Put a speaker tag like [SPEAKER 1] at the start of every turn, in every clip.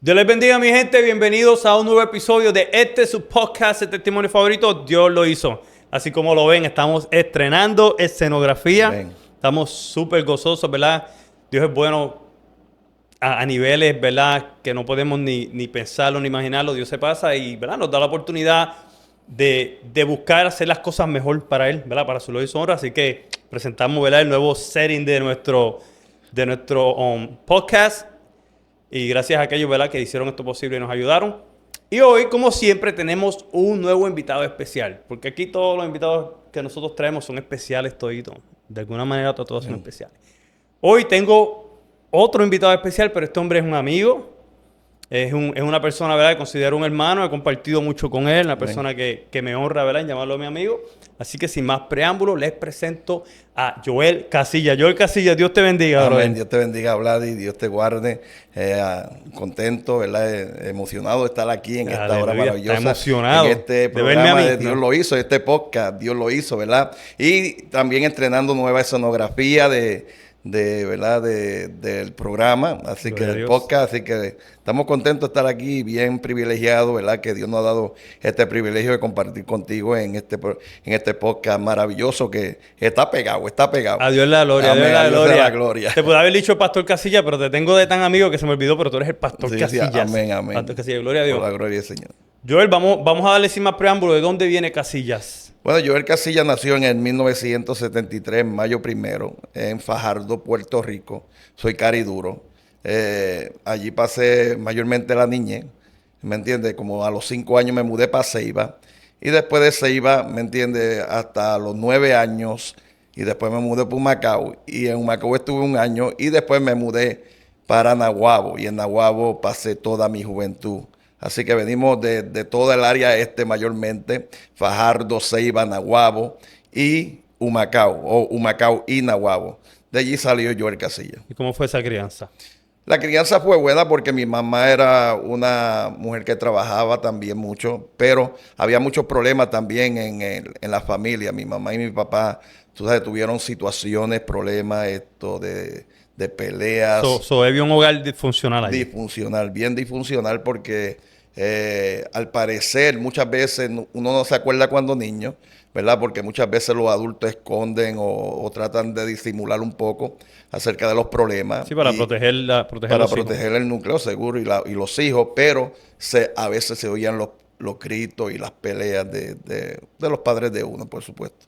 [SPEAKER 1] Dios les bendiga, mi gente. Bienvenidos a un nuevo episodio de su podcast, el testimonio favorito. Dios lo hizo. Así como lo ven, estamos estrenando escenografía.
[SPEAKER 2] Amén.
[SPEAKER 1] Estamos súper gozosos, ¿verdad? Dios es bueno a niveles, ¿verdad? Que no podemos ni pensarlo ni imaginarlo. Dios se pasa y, ¿verdad? Nos da la oportunidad de buscar hacer las cosas mejor para Él, ¿verdad? Para su gloria y su honra. Así que presentamos, ¿verdad? El nuevo setting de nuestro podcast. Y gracias a aquellos, ¿verdad?, que hicieron esto posible y nos ayudaron. Y hoy, como siempre, tenemos un nuevo invitado especial. Porque aquí todos los invitados que nosotros traemos son especiales toditos. De alguna manera todos son especiales. Hoy tengo otro invitado especial, pero este hombre es un amigo. Es una persona, ¿verdad?, que considero un hermano. He compartido mucho con él. Una persona que me honra, ¿verdad?, en llamarlo mi amigo. Así que sin más preámbulos, les presento a Joel Casillas. Joel Casillas, Dios te bendiga.
[SPEAKER 2] Amén.
[SPEAKER 1] Brother.
[SPEAKER 2] Dios te bendiga, Vladi. Dios te guarde. Contento, ¿verdad? Emocionado de estar aquí en esta hora maravillosa.
[SPEAKER 1] Está emocionado
[SPEAKER 2] en este programa de Dios lo hizo, este podcast, Dios lo hizo, ¿verdad? Y también estrenando nueva escenografía ¿verdad? Del programa, así que del podcast, así que estamos contentos de estar aquí, bien privilegiados, ¿verdad? Que Dios nos ha dado este privilegio de compartir contigo en este podcast maravilloso que está pegado.
[SPEAKER 1] A Dios la gloria,
[SPEAKER 2] Amén,
[SPEAKER 1] a Dios la gloria.
[SPEAKER 2] gloria.
[SPEAKER 1] Te pude haber dicho Pastor Casillas, pero te tengo de tan amigo que se me olvidó, pero tú eres el Pastor
[SPEAKER 2] Sí,
[SPEAKER 1] Casillas.
[SPEAKER 2] sí, amén, amén.
[SPEAKER 1] Pastor Casillas, gloria a Dios.
[SPEAKER 2] Por la gloria del Señor.
[SPEAKER 1] Joel, vamos a darle sin más preámbulo, ¿de dónde viene Casillas?
[SPEAKER 2] Bueno, Joel Casillas nació en el 1973, mayo 1, en Fajardo, Puerto Rico. Soy cariduro. Allí pasé mayormente la niñez, ¿me entiendes? Como a los 5 años me mudé para Ceiba. Y después de Ceiba, ¿me entiendes? Hasta los 9 años. Y después me mudé para Humacao. Y en Humacao estuve 1 año. Y después me mudé para Naguabo. Y en Naguabo pasé toda mi juventud. Así que venimos de toda el área mayormente, Fajardo, Ceiba, Naguabo y Humacao, o Humacao y Naguabo. De allí salió Joel Casillas.
[SPEAKER 1] ¿Y cómo fue esa crianza?
[SPEAKER 2] La crianza fue buena porque mi mamá era una mujer que trabajaba también mucho, pero había muchos problemas también en la familia. Mi mamá y mi papá, tú sabes, tuvieron situaciones, problemas, de peleas.
[SPEAKER 1] Había un hogar disfuncional allí.
[SPEAKER 2] Disfuncional, bien disfuncional porque al parecer muchas veces uno no se acuerda cuando niño, ¿verdad? Porque muchas veces los adultos esconden o tratan de disimular un poco acerca de los problemas.
[SPEAKER 1] Sí, para proteger
[SPEAKER 2] el núcleo seguro y los hijos, pero a veces se oían los gritos y las peleas de los padres de uno, por supuesto.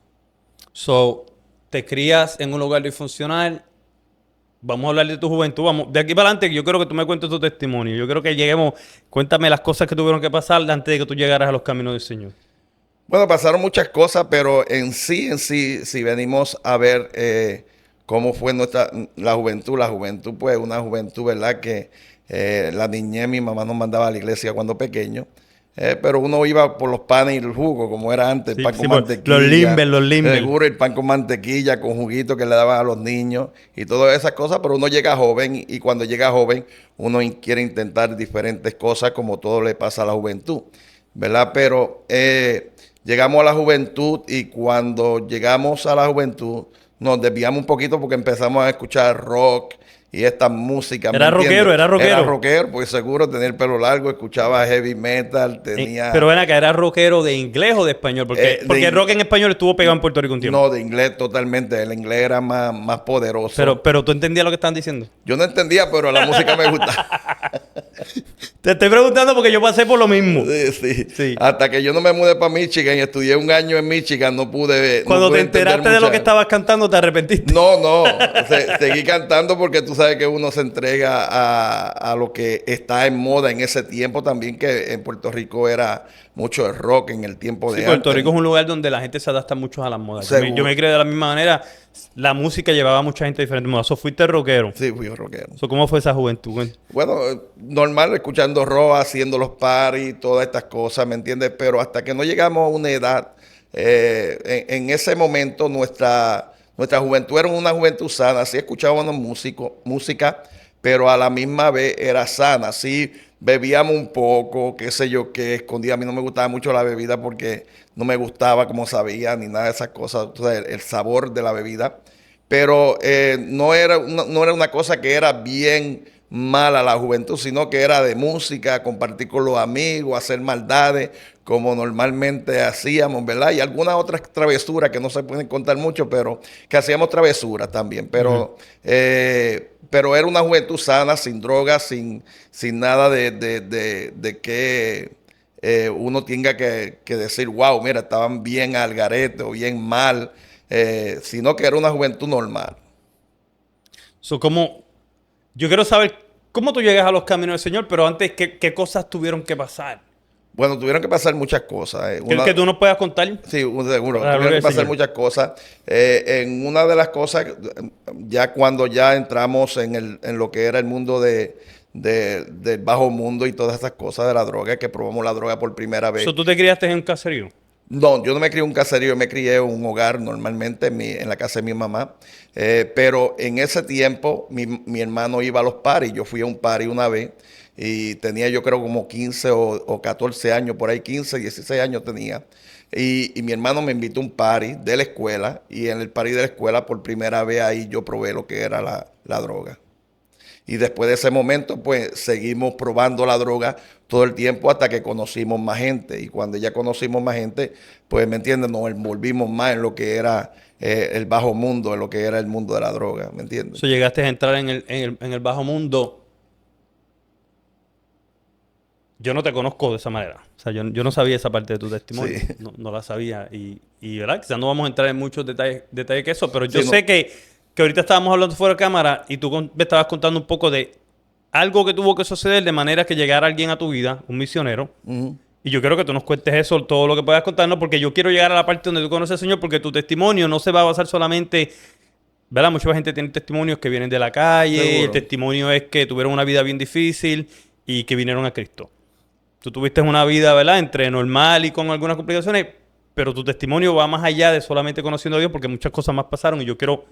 [SPEAKER 1] Te crías en un hogar disfuncional. Vamos a hablar de tu juventud. Vamos, de aquí para adelante, yo quiero que tú me cuentes tu testimonio. Yo quiero que lleguemos. Cuéntame las cosas que tuvieron que pasar antes de que tú llegaras a los caminos del Señor.
[SPEAKER 2] Bueno, pasaron muchas cosas, pero en sí, si venimos a ver cómo fue la juventud, pues una juventud, ¿verdad? Que la niñez, mi mamá nos mandaba a la iglesia cuando pequeño. Pero uno iba por los panes y el jugo, como era antes, el pan con mantequilla.
[SPEAKER 1] Los limbes.
[SPEAKER 2] Seguro, el pan con mantequilla, con juguito que le daban a los niños y todas esas cosas, pero uno llega joven y cuando llega joven uno quiere intentar diferentes cosas como todo le pasa a la juventud, ¿verdad? Pero llegamos a la juventud y cuando llegamos a la juventud nos desviamos un poquito porque empezamos a escuchar rock y esta música.
[SPEAKER 1] Era rockero.
[SPEAKER 2] Era rockero, pues seguro tenía el pelo largo, escuchaba heavy metal, tenía...
[SPEAKER 1] Pero ven acá, ¿era rockero de inglés o de español? Porque el rock en español estuvo pegado en Puerto Rico un tiempo.
[SPEAKER 2] No, de inglés totalmente. El inglés era más poderoso.
[SPEAKER 1] Pero ¿tú entendías lo que estaban diciendo?
[SPEAKER 2] Yo no entendía, pero la música me gusta.
[SPEAKER 1] Te estoy preguntando porque yo pasé por lo mismo.
[SPEAKER 2] Sí. Hasta que yo no me mudé para Michigan y estudié 1 año en Michigan, no pude...
[SPEAKER 1] Cuando te enteraste de lo que estabas cantando, ¿te arrepentiste?
[SPEAKER 2] No. Seguí cantando porque tú sabes que uno se entrega a lo que está en moda en ese tiempo también, que en Puerto Rico era mucho el rock en el tiempo de antes.
[SPEAKER 1] Puerto Rico es un lugar donde la gente se adapta mucho a las modas. Yo me creo de la misma manera. La música llevaba a mucha gente de diferentes modas. ¿Fuiste rockero?
[SPEAKER 2] Sí, fui rockero.
[SPEAKER 1] ¿Cómo fue esa juventud?
[SPEAKER 2] Bueno, normal, escuchando rock, haciendo los parties, todas estas cosas, ¿me entiendes? Pero hasta que no llegamos a una edad, en ese momento nuestra juventud era una juventud sana. Sí escuchábamos música, pero a la misma vez era sana. Sí bebíamos un poco, qué sé yo qué, escondía. A mí no me gustaba mucho la bebida porque no me gustaba como sabía ni nada de esas cosas, o sea, el sabor de la bebida. Pero no era una cosa que era bien mal a la juventud, sino que era de música, compartir con los amigos, hacer maldades, como normalmente hacíamos, ¿verdad? Y algunas otras travesuras que no se pueden contar mucho, pero que hacíamos travesuras también. Pero era una juventud sana, sin drogas, sin nada de que uno tenga que decir, wow, mira, estaban bien al garete o bien mal, sino que era una juventud normal.
[SPEAKER 1] Yo quiero saber cómo tú llegas a los caminos del Señor, pero antes, ¿qué cosas tuvieron que pasar?
[SPEAKER 2] Bueno, tuvieron que pasar muchas cosas.
[SPEAKER 1] Que tú nos puedas contar.
[SPEAKER 2] Sí, seguro.
[SPEAKER 1] Para la
[SPEAKER 2] Tuvieron
[SPEAKER 1] gloria
[SPEAKER 2] que
[SPEAKER 1] del
[SPEAKER 2] pasar
[SPEAKER 1] Señor.
[SPEAKER 2] muchas cosas. En una de las cosas, ya cuando ya entramos en lo que era el mundo del bajo mundo y todas esas cosas de la droga, que probamos la droga por primera vez.
[SPEAKER 1] ¿Tú te criaste en un caserío?
[SPEAKER 2] No, yo no me crié en un caserío, yo me crié en un hogar normalmente en la casa de mi mamá. Pero en ese tiempo mi hermano iba a los paris. Yo fui a un party una vez y tenía yo creo como 15 o 14 años, por ahí 15, 16 años tenía. Y mi hermano me invitó a un party de la escuela y en el party de la escuela por primera vez ahí yo probé lo que era la droga. Y después de ese momento, pues seguimos probando la droga todo el tiempo hasta que conocimos más gente. Y cuando ya conocimos más gente, pues, ¿me entiendes? Nos envolvimos más en lo que era el bajo mundo, en lo que era el mundo de la droga, ¿me entiendes?
[SPEAKER 1] Llegaste a entrar en el bajo mundo. Yo no te conozco de esa manera. O sea, yo no sabía esa parte de tu testimonio.
[SPEAKER 2] Sí.
[SPEAKER 1] No la sabía. Y ¿verdad? Quizás no vamos a entrar en muchos detalles que eso, pero yo
[SPEAKER 2] Sí,
[SPEAKER 1] sé que ahorita estábamos hablando fuera de cámara y tú me estabas contando un poco de algo que tuvo que suceder de manera que llegara alguien a tu vida, un misionero. Y yo quiero que tú nos cuentes eso, todo lo que puedas contarnos, porque yo quiero llegar a la parte donde tú conoces al Señor, porque tu testimonio no se va a basar solamente, ¿verdad? Mucha gente tiene testimonios que vienen de la calle,
[SPEAKER 2] Seguro.
[SPEAKER 1] el testimonio es que tuvieron una vida bien difícil y que vinieron a Cristo. Tú tuviste una vida, ¿verdad? Entre normal y con algunas complicaciones, pero tu testimonio va más allá de solamente conociendo a Dios, porque muchas cosas más pasaron y yo quiero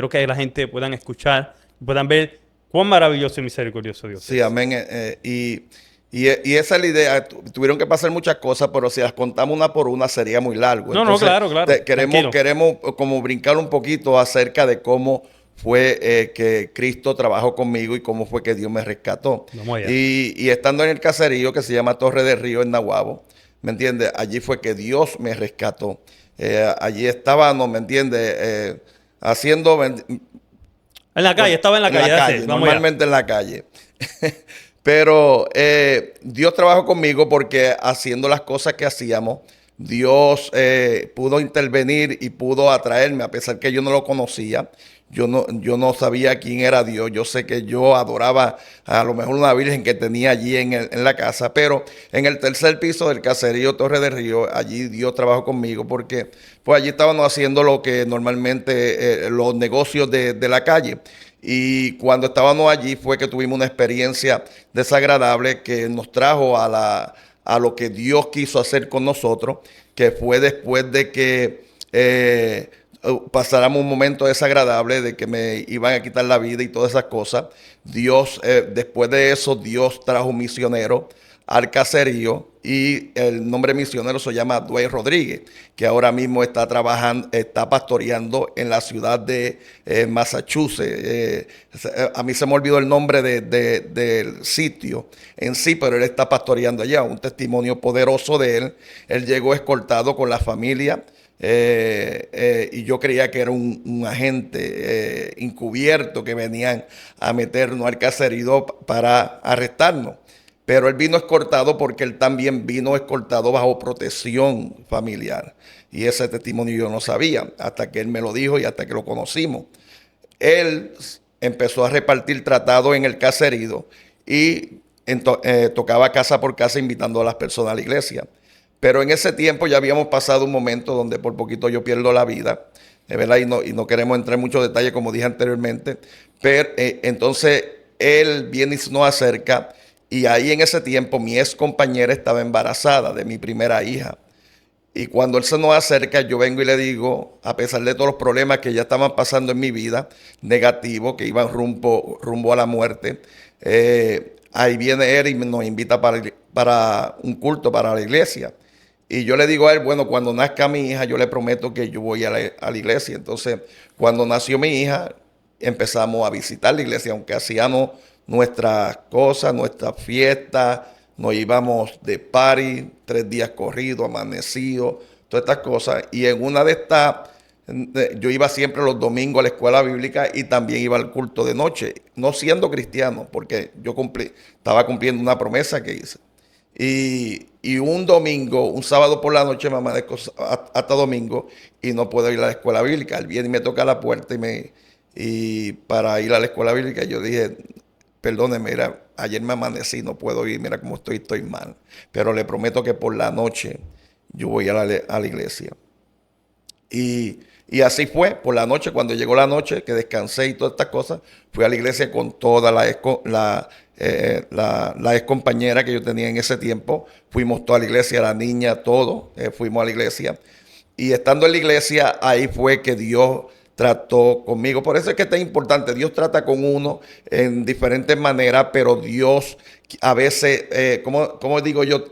[SPEAKER 1] que la gente puedan escuchar, puedan ver cuán maravilloso y misericordioso Dios
[SPEAKER 2] Sí,
[SPEAKER 1] es.
[SPEAKER 2] amén. Y esa es la idea. Tuvieron que pasar muchas cosas, pero si las contamos una por una sería muy largo.
[SPEAKER 1] No,
[SPEAKER 2] Entonces,
[SPEAKER 1] claro. Tranquilo.
[SPEAKER 2] queremos como brincar un poquito acerca de cómo fue que Cristo trabajó conmigo y cómo fue que Dios me rescató.
[SPEAKER 1] Vamos allá.
[SPEAKER 2] Y estando en el caserío que se llama Torre del Río en Nahuabo, ¿me entiendes? Allí fue que Dios me rescató. Allí estábamos, ¿me entiendes? Haciendo...
[SPEAKER 1] En la calle, estaba en la calle. Vamos allá.
[SPEAKER 2] Normalmente en la calle. Pero Dios trabajó conmigo porque haciendo las cosas que hacíamos, Dios pudo intervenir y pudo atraerme, a pesar que yo no lo conocía. Yo no sabía quién era Dios. Yo sé que yo adoraba a lo mejor una virgen que tenía allí en la casa, pero en el tercer piso del caserío Torre del Río, allí Dios trabajó conmigo porque pues allí estábamos haciendo lo que normalmente los negocios de la calle. Y cuando estábamos allí fue que tuvimos una experiencia desagradable que nos trajo a lo que Dios quiso hacer con nosotros, que fue después de que pasáramos un momento desagradable de que me iban a quitar la vida y todas esas cosas. Dios, después de eso, Dios trajo un misionero al caserío y el nombre misionero se llama Dwayne Rodríguez, que ahora mismo está trabajando, está pastoreando en la ciudad de Massachusetts. A mí se me olvidó el nombre del sitio en sí, pero él está pastoreando allá. Un testimonio poderoso de él. Él llegó escoltado con la familia. Y yo creía que era un agente encubierto que venían a meternos al caserío para arrestarnos. Pero él vino escoltado porque él también vino escoltado bajo protección familiar. Y ese testimonio yo no sabía hasta que él me lo dijo y hasta que lo conocimos. Él empezó a repartir tratados en el caserío y tocaba casa por casa invitando a las personas a la iglesia. Pero en ese tiempo ya habíamos pasado un momento donde por poquito yo pierdo la vida, ¿verdad? Y no queremos entrar en muchos detalles como dije anteriormente. Pero entonces él viene y se nos acerca y ahí en ese tiempo mi ex compañera estaba embarazada de mi primera hija. Y cuando él se nos acerca, yo vengo y le digo, a pesar de todos los problemas que ya estaban pasando en mi vida, negativos, que iban rumbo a la muerte, ahí viene él y nos invita para un culto para la iglesia. Y yo le digo a él, bueno, cuando nazca mi hija, yo le prometo que yo voy a la iglesia. Entonces, cuando nació mi hija, empezamos a visitar la iglesia, aunque hacíamos nuestras cosas, nuestras fiestas, nos íbamos de party, 3 días corridos, amanecidos, todas estas cosas. Y en una de estas, yo iba siempre los domingos a la escuela bíblica y también iba al culto de noche, no siendo cristiano, porque yo estaba cumpliendo una promesa que hice. Y un domingo, un sábado por la noche, me amanezco hasta domingo y no puedo ir a la escuela bíblica. Él viene y me toca la puerta y para ir a la escuela bíblica yo dije, perdóneme, mira, ayer me amanecí, no puedo ir, mira cómo estoy mal. Pero le prometo que por la noche yo voy a la iglesia. Y así fue, por la noche, cuando llegó la noche, que descansé y todas estas cosas, fui a la iglesia con toda la ex compañera que yo tenía en ese tiempo. Fuimos toda la iglesia, la niña, todo, fuimos a la iglesia. Y estando en la iglesia, ahí fue que Dios trató conmigo. Por eso es que es tan importante. Dios trata con uno en diferentes maneras, pero Dios a veces, como digo yo,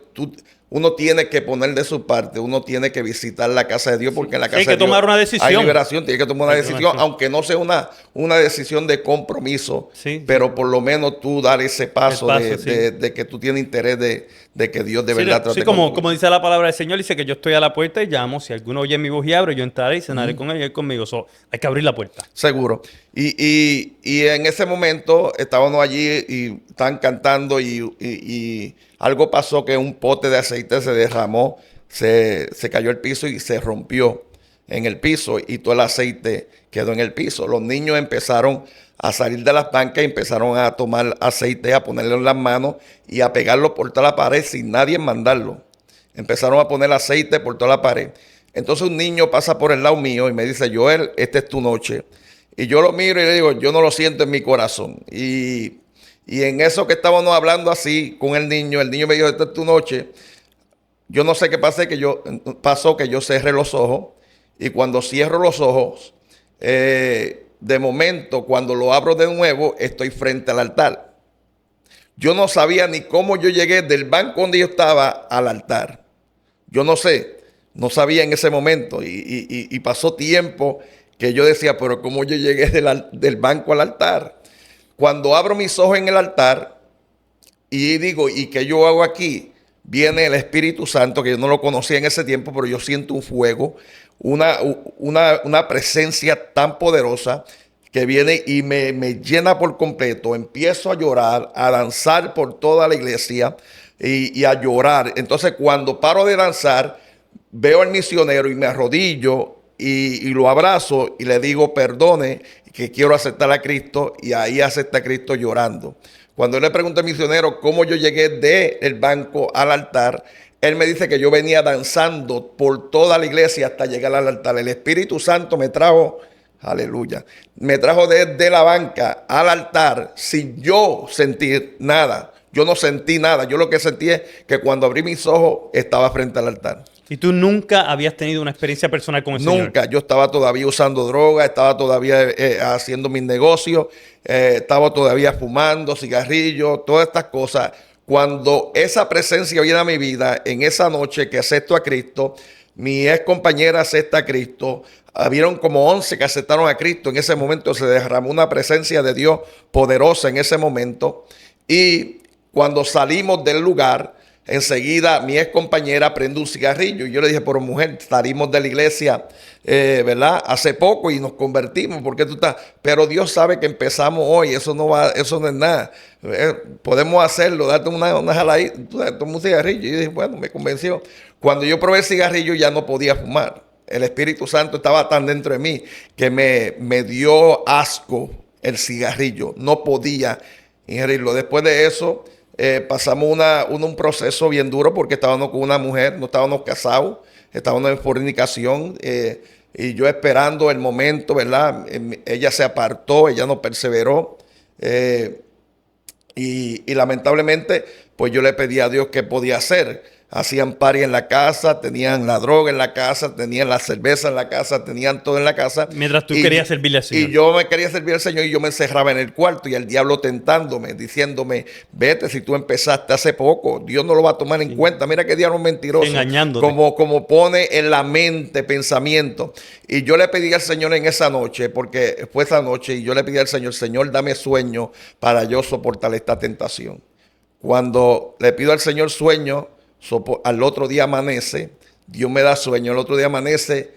[SPEAKER 2] uno tiene que poner de su parte, uno tiene que visitar la casa de Dios, porque en la casa de Dios
[SPEAKER 1] hay que tomar una decisión.
[SPEAKER 2] Hay liberación, tiene que tomar una decisión, aunque no sea una decisión de compromiso, pero por lo menos tú dar ese paso, de que tú tienes interés de que Dios de verdad trate
[SPEAKER 1] contigo. Como dice la palabra del Señor, dice que yo estoy a la puerta y llamo. Si alguno oye mi voz y abre, yo entraré y cenaré con él y él conmigo. Hay que abrir la puerta.
[SPEAKER 2] Seguro. Y en ese momento estábamos allí y estaban cantando y algo pasó, que un pote de aceite se derramó, se cayó al piso y se rompió en el piso y todo el aceite quedó en el piso. Los niños empezaron a salir de las bancas y empezaron a tomar aceite, a ponerlo en las manos y a pegarlo por toda la pared sin nadie mandarlo. Empezaron a poner aceite por toda la pared. Entonces un niño pasa por el lado mío y me dice, Joel, esta es tu noche. Y yo lo miro y le digo, yo no lo siento en mi corazón. Y en eso que estábamos hablando así con el niño me dijo, esta es tu noche. Yo no sé qué pasó, que yo cerré los ojos. Y cuando cierro los ojos, de momento, cuando lo abro de nuevo, estoy frente al altar. Yo no sabía ni cómo yo llegué del banco donde yo estaba al altar. Yo no sé, no sabía en ese momento. Y pasó tiempo que yo decía, pero ¿cómo yo llegué del banco al altar? Cuando abro mis ojos en el altar y digo, ¿y qué yo hago aquí? Viene el Espíritu Santo, que yo no lo conocía en ese tiempo, pero yo siento un fuego, una presencia tan poderosa que viene y me llena por completo. Empiezo a llorar, a danzar por toda la iglesia y a llorar. Entonces, cuando paro de danzar, veo al misionero y me arrodillo y lo abrazo y le digo, perdone, que quiero aceptar a Cristo, y ahí acepta a Cristo llorando. Cuando le pregunto al misionero cómo yo llegué del banco al altar, él me dice que yo venía danzando por toda la iglesia hasta llegar al altar. El Espíritu Santo me trajo, aleluya, me trajo desde la banca al altar sin yo sentir nada. Yo no sentí nada. Yo lo que sentí es que cuando abrí mis ojos estaba frente al altar.
[SPEAKER 1] ¿Y tú nunca habías tenido una experiencia personal con el Señor?
[SPEAKER 2] Nunca. Yo estaba todavía usando droga, estaba todavía haciendo mis negocios, estaba todavía fumando cigarrillos, todas estas cosas. Cuando esa presencia viene a mi vida, en esa noche que acepto a Cristo, mi ex compañera acepta a Cristo, habieron como 11 que aceptaron a Cristo. En ese momento se derramó una presencia de Dios poderosa en ese momento. Y cuando salimos del lugar, enseguida mi ex compañera prende un cigarrillo y yo le dije, pero mujer, salimos de la iglesia, ¿verdad? Hace poco y nos convertimos, ¿por qué tú estás? Pero Dios sabe que empezamos hoy, eso no es nada. Podemos hacerlo, darte una jaladita, toma un cigarrillo. Y yo dije, bueno, me convenció. Cuando yo probé el cigarrillo ya no podía fumar. El Espíritu Santo estaba tan dentro de mí que me dio asco el cigarrillo. No podía ingerirlo. Después de eso, pasamos un proceso bien duro porque estábamos con una mujer, no estábamos casados, estábamos en fornicación, y yo esperando el momento, ¿verdad? Ella se apartó, ella no perseveró, y lamentablemente pues yo le pedí a Dios qué podía hacer. hacían party en la casa, tenían la droga en la casa, tenían la cerveza en la casa, tenían todo en la casa.
[SPEAKER 1] Mientras tú querías servirle al Señor.
[SPEAKER 2] Y yo me quería servir al Señor y yo me encerraba en el cuarto y el diablo tentándome, diciéndome, vete si tú empezaste hace poco, Dios no lo va a tomar en cuenta. Mira qué diablo mentiroso.
[SPEAKER 1] Engañándote.
[SPEAKER 2] Como pone en la mente pensamiento. Y yo le pedí al Señor en esa noche, porque fue esa noche, y yo le pedí al Señor, Señor, dame sueño para yo soportar esta tentación. Cuando le pido al Señor sueño, al otro día amanece, Dios me da sueño, el otro día amanece,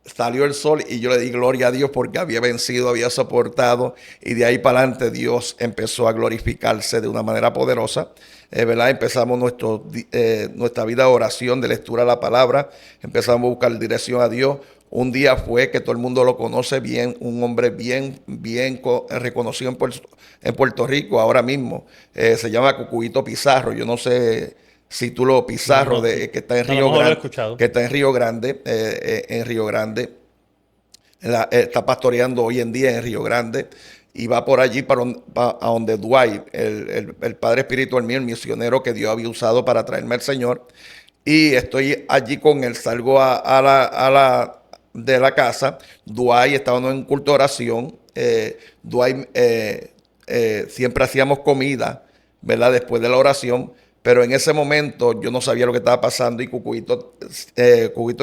[SPEAKER 2] salió el sol y yo le di gloria a Dios porque había vencido, había soportado, y de ahí para adelante Dios empezó a glorificarse de una manera poderosa. ¿Verdad? Empezamos nuestra vida de oración, de lectura de la palabra, empezamos a buscar dirección a Dios. Un día fue que todo el mundo lo conoce bien, un hombre bien reconocido en Puerto Rico ahora mismo. Se llama Cucuito Pizarro. Yo no sé si tú lo Pizarro, que está en Río Grande. Que está en Río Grande, está pastoreando hoy en día en Río Grande. Y va por allí a donde Dwight, el padre espiritual mío, el misionero que Dios había usado para traerme al Señor. Y estoy allí con él, salgo de la casa. Dwight estaba en culto de oración. Dwight siempre hacíamos comida, ¿verdad? Después de la oración. Pero en ese momento yo no sabía lo que estaba pasando y Cucuito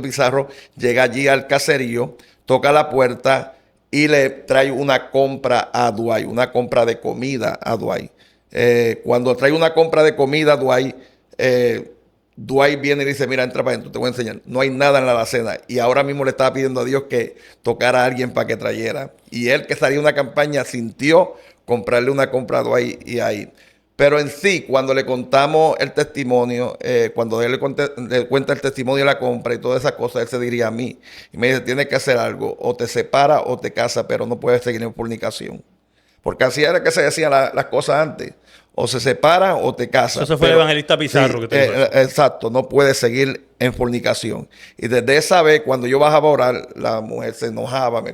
[SPEAKER 2] Pizarro llega allí al caserío, toca la puerta y le trae una compra a Dwight, una compra de comida a Dwight. Cuando trae una compra de comida a Dwight, Dwight viene y dice, mira, entra para adentro, te voy a enseñar. No hay nada en la alacena. Y ahora mismo le estaba pidiendo a Dios que tocara a alguien para que trayera. Y él, que salía una campaña, sintió comprarle una compra a Dwight y ahí. Pero en sí, cuando le contamos el testimonio, cuando él le cuenta el testimonio de la compra y todas esas cosas, él se diría a mí. Y me dice, tienes que hacer algo, o te separa o te casa, pero no puedes seguir en fornicación. Porque así era que se decían las cosas antes. O se separa o te casa.
[SPEAKER 1] Eso fue el evangelista Pizarro, sí,
[SPEAKER 2] que te dijo. Exacto, no puedes seguir en fornicación. Y desde esa vez, cuando yo bajaba a orar, la mujer se enojaba.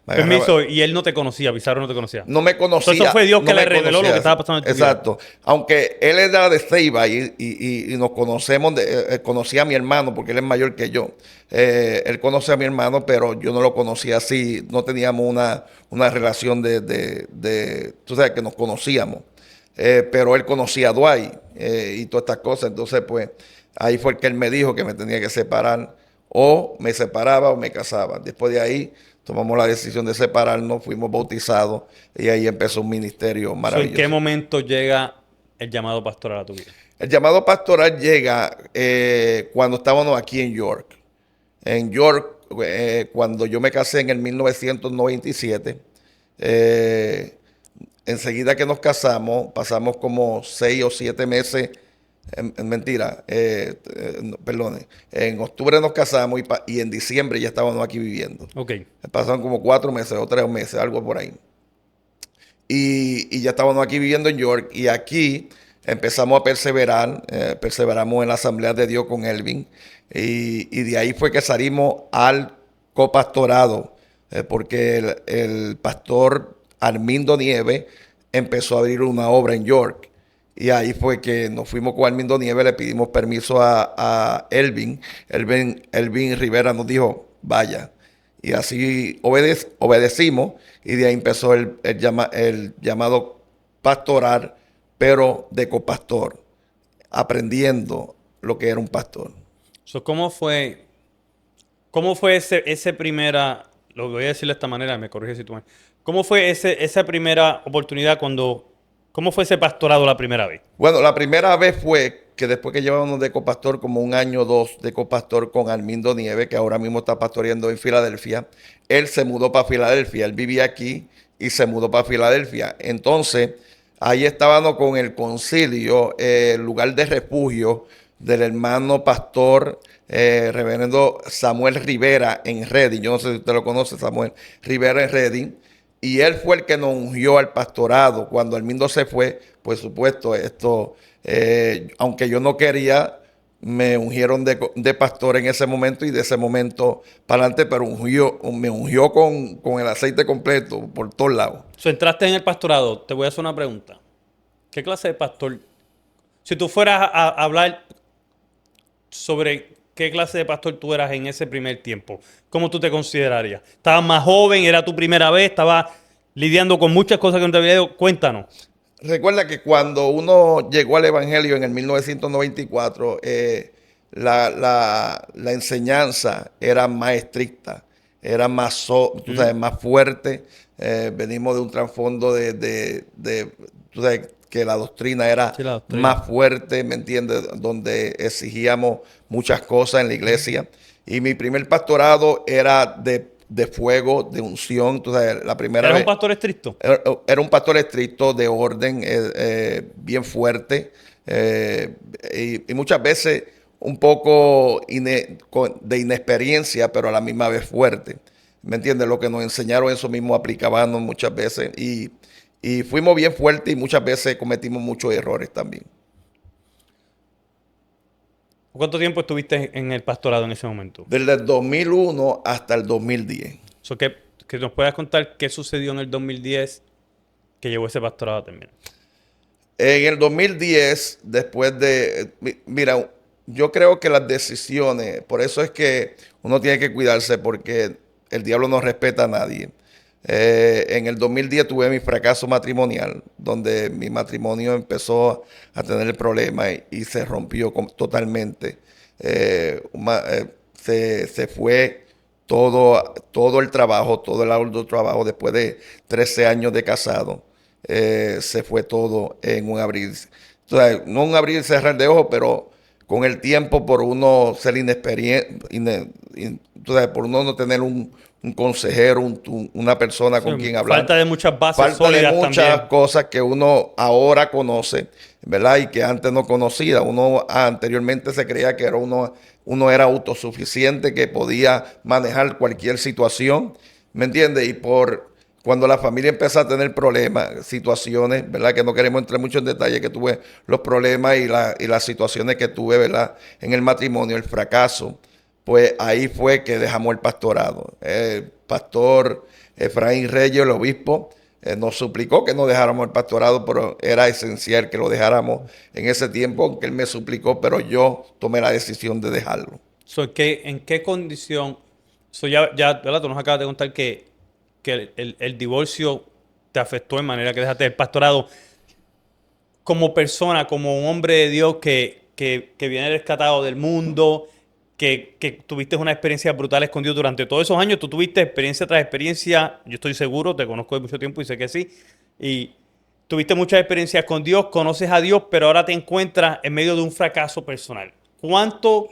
[SPEAKER 1] Permiso, y él no te conocía, Pizarro no te conocía.
[SPEAKER 2] No me conocía.
[SPEAKER 1] Entonces, eso fue Dios que le reveló lo que estaba pasando en tu vida.
[SPEAKER 2] Exacto. Aunque él era de Ceiba y nos conocemos, conocía a mi hermano porque él es mayor que yo. Él conoce a mi hermano, pero yo no lo conocía así. No teníamos una relación tú sabes, que nos conocíamos. Pero él conocía a Dwight y todas estas cosas. Entonces, pues, ahí fue el que él me dijo que me tenía que separar. O me separaba o me casaba. Después de ahí, tomamos la decisión de separarnos, fuimos bautizados y ahí empezó un ministerio maravilloso.
[SPEAKER 1] ¿En qué momento llega el llamado pastoral a tu vida?
[SPEAKER 2] El llamado pastoral llega cuando estábamos aquí en York. En York, cuando yo me casé en el 1997, enseguida que nos casamos, pasamos como 6 o 7 meses, mentira, perdone, en octubre nos casamos y en diciembre ya estábamos aquí viviendo.
[SPEAKER 1] Ok.
[SPEAKER 2] Pasaron como 4 meses o 3 meses, algo por ahí. Y ya estábamos aquí viviendo en York y aquí empezamos a perseverar, perseveramos en la Asamblea de Dios con Elvin y de ahí fue que salimos al copastorado, porque el pastor Armindo Nieves empezó a abrir una obra en York. Y ahí fue que nos fuimos con Armindo Nieves, le pedimos permiso a Elvin. Elvin Rivera nos dijo, vaya. Y así obedecimos y de ahí empezó el llamado pastoral, pero de copastor, aprendiendo lo que era un pastor.
[SPEAKER 1] So, ¿cómo fue ese primera, lo voy a decir de esta manera, me corrige si tú me... ¿Cómo fue esa primera oportunidad cómo fue ese pastorado la primera vez?
[SPEAKER 2] Bueno, la primera vez fue que después que llevábamos de copastor como 1 año o 2 de copastor con Armindo Nieves, que ahora mismo está pastoreando en Filadelfia, él se mudó para Filadelfia, él vivía aquí y se mudó para Filadelfia. Entonces, ahí estábamos con el concilio, el lugar de refugio del hermano pastor reverendo Samuel Rivera en Redding. Yo no sé si usted lo conoce, Samuel Rivera en Redding. Y él fue el que nos ungió al pastorado. Cuando Armindo se fue, por supuesto, aunque yo no quería, me ungieron de pastor en ese momento y de ese momento para adelante, pero me ungió con el aceite completo por todos lados.
[SPEAKER 1] So, entraste en el pastorado. Te voy a hacer una pregunta. ¿Qué clase de pastor? Si tú fueras a hablar sobre qué clase de pastor tú eras en ese primer tiempo. ¿Cómo tú te considerarías? ¿Estabas más joven? ¿Era tu primera vez? ¿Estabas lidiando con muchas cosas que no te había ido? Cuéntanos.
[SPEAKER 2] Recuerda que cuando uno llegó al Evangelio en el 1994, la enseñanza era más estricta, era más, tú sabes, más fuerte. Venimos de un trasfondo tú sabes, que la doctrina era
[SPEAKER 1] Sí, la doctrina.
[SPEAKER 2] más fuerte, ¿me entiendes? Donde exigíamos muchas cosas en la iglesia. Y mi primer pastorado era de fuego, de unción. Tú sabes, la primera
[SPEAKER 1] ¿Eras un
[SPEAKER 2] vez.
[SPEAKER 1] pastor estricto?
[SPEAKER 2] Era un pastor estricto, de orden, bien fuerte, y muchas veces un poco de inexperiencia, pero a la misma vez fuerte. ¿Me entiendes? Lo que nos enseñaron, eso mismo aplicábamos muchas veces, y fuimos bien fuertes y muchas veces cometimos muchos errores también.
[SPEAKER 1] ¿Cuánto tiempo estuviste en el pastorado en ese momento?
[SPEAKER 2] Desde el 2001 hasta el 2010.
[SPEAKER 1] So, que nos puedas contar qué sucedió en el 2010 que llevó ese pastorado a terminar.
[SPEAKER 2] En el 2010, después mira, yo creo que las decisiones, por eso es que uno tiene que cuidarse porque el diablo no respeta a nadie. En el 2010 tuve mi fracaso matrimonial, donde mi matrimonio empezó a tener problemas y se rompió totalmente. Se fue todo el trabajo, todo el arduo trabajo después de 13 años de casado. Se fue todo en un abrir. O sea, no un abrir y cerrar de ojos, pero con el tiempo, por uno ser inexperiente, por uno no tener un consejero, una persona con quien hablar.
[SPEAKER 1] Falta de muchas bases
[SPEAKER 2] Falta de
[SPEAKER 1] sólidas
[SPEAKER 2] muchas
[SPEAKER 1] también.
[SPEAKER 2] cosas que uno ahora conoce, ¿verdad? Y que antes no conocía. Uno anteriormente se creía que uno era autosuficiente, que podía manejar cualquier situación, ¿me entiendes? Cuando la familia empezó a tener problemas, situaciones, ¿verdad? Que no queremos entrar mucho en detalle, que tuve los problemas y las situaciones que tuve, ¿verdad? En el matrimonio, el fracaso, pues ahí fue que dejamos el pastorado. El pastor Efraín Reyes, el obispo, nos suplicó que no dejáramos el pastorado, pero era esencial que lo dejáramos en ese tiempo, aunque él me suplicó, pero yo tomé la decisión de dejarlo.
[SPEAKER 1] So, ¿en qué condición? So, ya, ¿verdad? Tú nos acabas de contar que el divorcio te afectó en manera que dejaste el pastorado. Como persona, como un hombre de Dios que viene rescatado del mundo, que tuviste una experiencia brutal con Dios durante todos esos años, tú tuviste experiencia tras experiencia, yo estoy seguro, te conozco de mucho tiempo y sé que sí, y tuviste muchas experiencias con Dios, conoces a Dios, pero ahora te encuentras en medio de un fracaso personal. ¿Cuánto